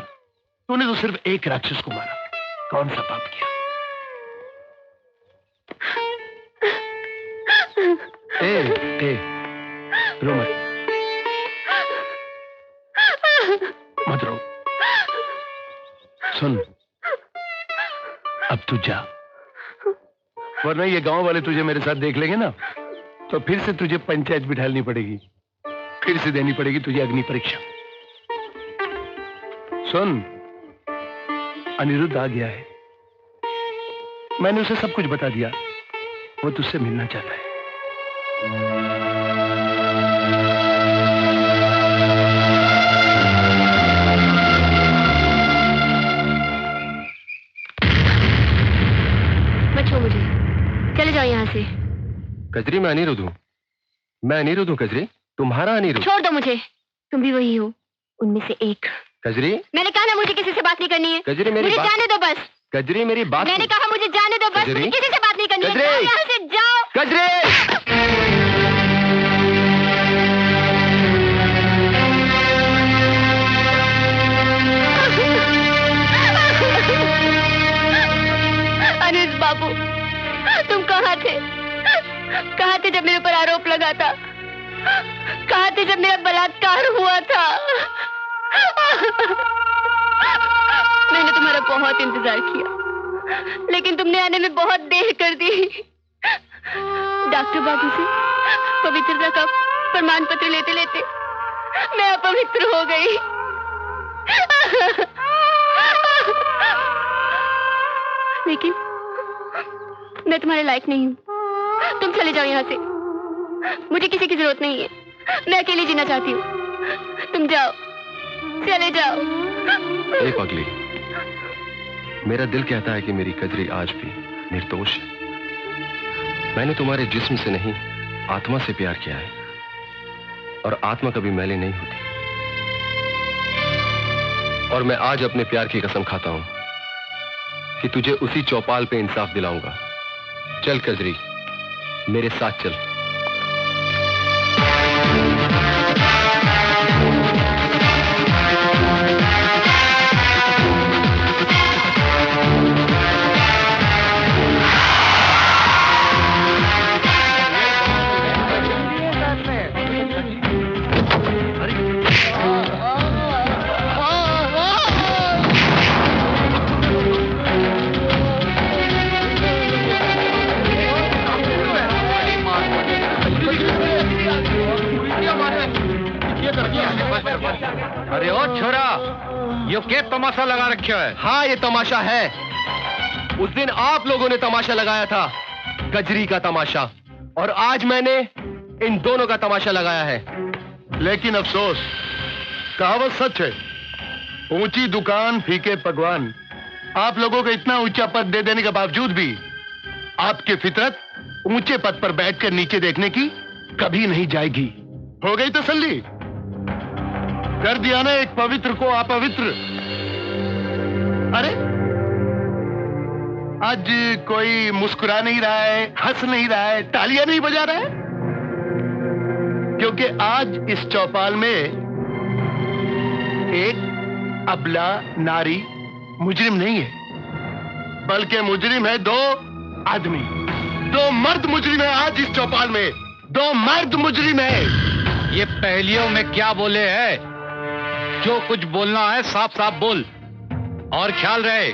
तूने तो सिर्फ एक राक्षस को मारा, कौन सा पाप किया? ए, रो मत रो। सुन, अब तू जा, वरना ये गांव वाले तुझे मेरे साथ देख लेंगे ना तो फिर से तुझे पंचायत बिठालनी पड़ेगी, फिर से देनी पड़ेगी तुझे अग्नि परीक्षा। सुन, अनिरुद्ध आ गया है, मैंने उसे सब कुछ बता दिया, वो तुझसे मिलना चाहता है। मुझे चले जाओ यहाँ से। कजरी, मैं अनिरुद्ध हूँ, मैं अनिरुद्ध हूँ कजरी, तुम्हारा अनिरुद्ध। छोड़ दो मुझे, तुम भी वही हो, उनमें से एक। कजरी, मैंने कहा ना मुझे किसी से बात नहीं करनी है। कजरी मेरी मुझे बात जाने दो बस। कजरी मेरी बात, मैंने कहा मुझे जाने दो बस, मुझे किसी से बात नहीं करनी है। जाओ यहाँ से, जाओ। कजरी, अनिरुद्ध बाबू, तुम कहाँ थे? कहाँ थे जब मेरे ऊपर आरोप लगा था? कहाँ थे जब मेरा बलात्कार बलात्कार हुआ था। मैंने तुम्हारा बहुत इंतजार किया, लेकिन तुमने आने में बहुत देर कर दी। डॉक्टर बाबू से पवित्रता का प्रमाण पत्र लेते लेते मैं अपवित्र हो गई। लेकिन मैं तुम्हारे लायक नहीं हूँ। तुम चले जाओ यहाँ से, मुझे किसी की जरूरत नहीं है। मैं अकेली जीना चाहती हूँ। तुम जाओ, चले जाओ। ए पगली, मेरा दिल कहता है कि मेरी कजरी आज भी निर्दोष है। मैंने तुम्हारे जिस्म से नहीं, आत्मा से प्यार किया है, और आत्मा कभी मैली नहीं होती। और मैं आज अपने प्यार की कसम खाता हूं कि तुझे उसी चौपाल पे इंसाफ दिलाऊंगा। चल कजरी, मेरे साथ चल। अरे ओ छोरा, यो क्या तमाशा लगा रखा है? हाँ, ये तमाशा है। उस दिन आप लोगों ने तमाशा लगाया था, कजरी का तमाशा, और आज मैंने इन दोनों का तमाशा लगाया है। लेकिन अफसोस, कहावत सच है, ऊंची दुकान फीके पकवान। आप लोगों को इतना ऊंचा पद दे देने के बावजूद भी आपकी फितरत ऊंचे पद पर बैठकर नीचे देखने की कभी नहीं जाएगी। हो गई तसल्ली? कर दिया ना एक पवित्र को अपवित्र। अरे आज कोई मुस्कुरा नहीं रहा है, हंस नहीं रहा है, तालियां नहीं बजा रहा है, क्योंकि आज इस चौपाल में एक अबला नारी मुजरिम नहीं है, बल्कि मुजरिम है दो आदमी, दो मर्द मुजरिम है। आज इस चौपाल में दो मर्द मुजरिम है। ये पहेलियों में क्या बोले है? जो कुछ बोलना है साफ साफ बोल, और ख्याल रहे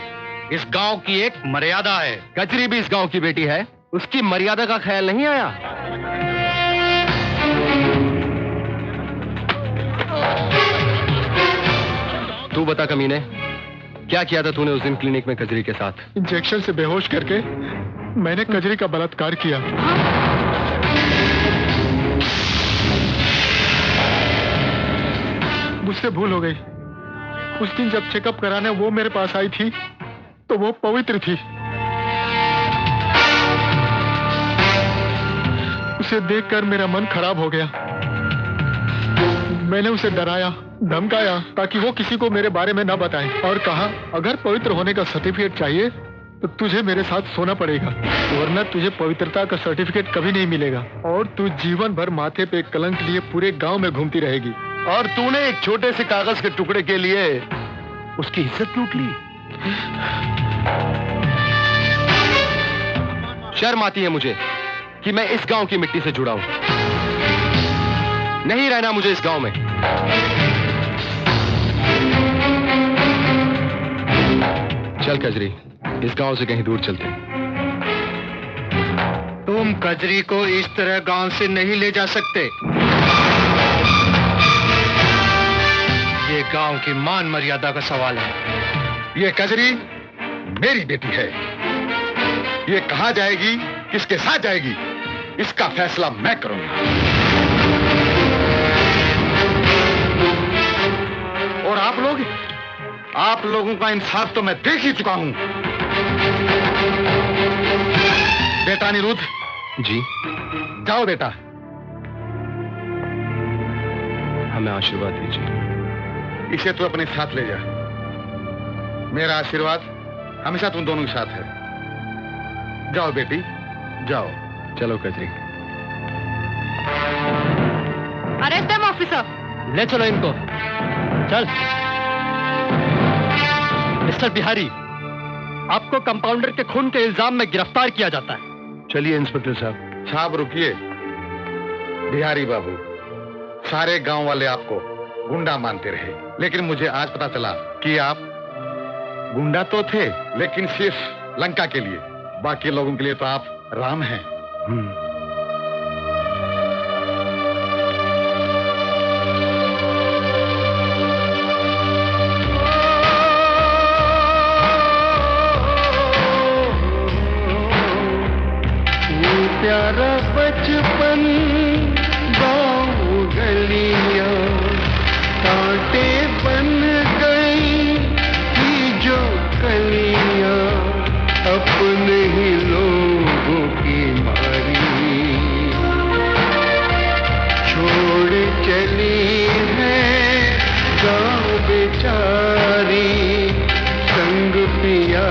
इस गांव की एक मर्यादा है। कजरी भी इस गांव की बेटी है, उसकी मर्यादा का ख्याल नहीं आया? तू बता कमीने, क्या किया था तूने उस दिन क्लिनिक में कजरी के साथ? इंजेक्शन से बेहोश करके मैंने कजरी का बलात्कार किया। मुझसे भूल हो गई। उस दिन जब चेकअप कराने वो मेरे पास आई थी तो वो पवित्र थी। उसे देखकर मेरा मन खराब हो गया। मैंने उसे डराया, धमकाया ताकि वो किसी को मेरे बारे में न बताए, और कहा अगर पवित्र होने का सर्टिफिकेट चाहिए तो तुझे मेरे साथ सोना पड़ेगा, वरना तुझे पवित्रता का सर्टिफिकेट कभी नहीं मिलेगा, और तू जीवन भर माथे पे कलंक लिए पूरे गांव में घूमती रहेगी। और तूने एक छोटे से कागज के टुकड़े के लिए उसकी इज्जत लूट ली। शर्म आती है मुझे कि मैं इस गांव की मिट्टी से जुड़ा हूं। नहीं रहना मुझे इस गांव में। चल कजरी, इस गांव से कहीं दूर चलते हैं। तुम कजरी को इस तरह गांव से नहीं ले जा सकते। ये गांव की मान मर्यादा का सवाल है। ये कजरी मेरी बेटी है। ये कहां जाएगी, किसके साथ जाएगी, इसका फैसला मैं करूंगा। और आप लोगों का इंसाफ तो मैं देख ही चुका हूं। बेटा अनिरुद्ध जी, जाओ बेटा। हमें आशीर्वाद दीजिए। इसे तू अपने साथ ले जा। मेरा आशीर्वाद हमेशा तुम दोनों के साथ है। जाओ बेटी, जाओ। चलो कजरी। Arrest them officer. ले चलो इनको। चल। मिस्टर बिहारी, आपको कंपाउंडर के खून के इल्जाम में गिरफ्तार किया जाता है। चलिए इंस्पेक्टर साहब। साहब रुकिए। बिहारी बाबू, सारे गांव वाले आपको गुंडा मानते रहे, लेकिन मुझे आज पता चला कि आप गुंडा तो थे, लेकिन सिर्फ लंका के लिए, बाकी लोगों के लिए तो आप राम हैं। प्यारा बचपन गाँव गलियां कांटे बन गई थी जो कलियां अपने ही लोगों की मारी छोड़ चली है गाँव बेचारी संग पिया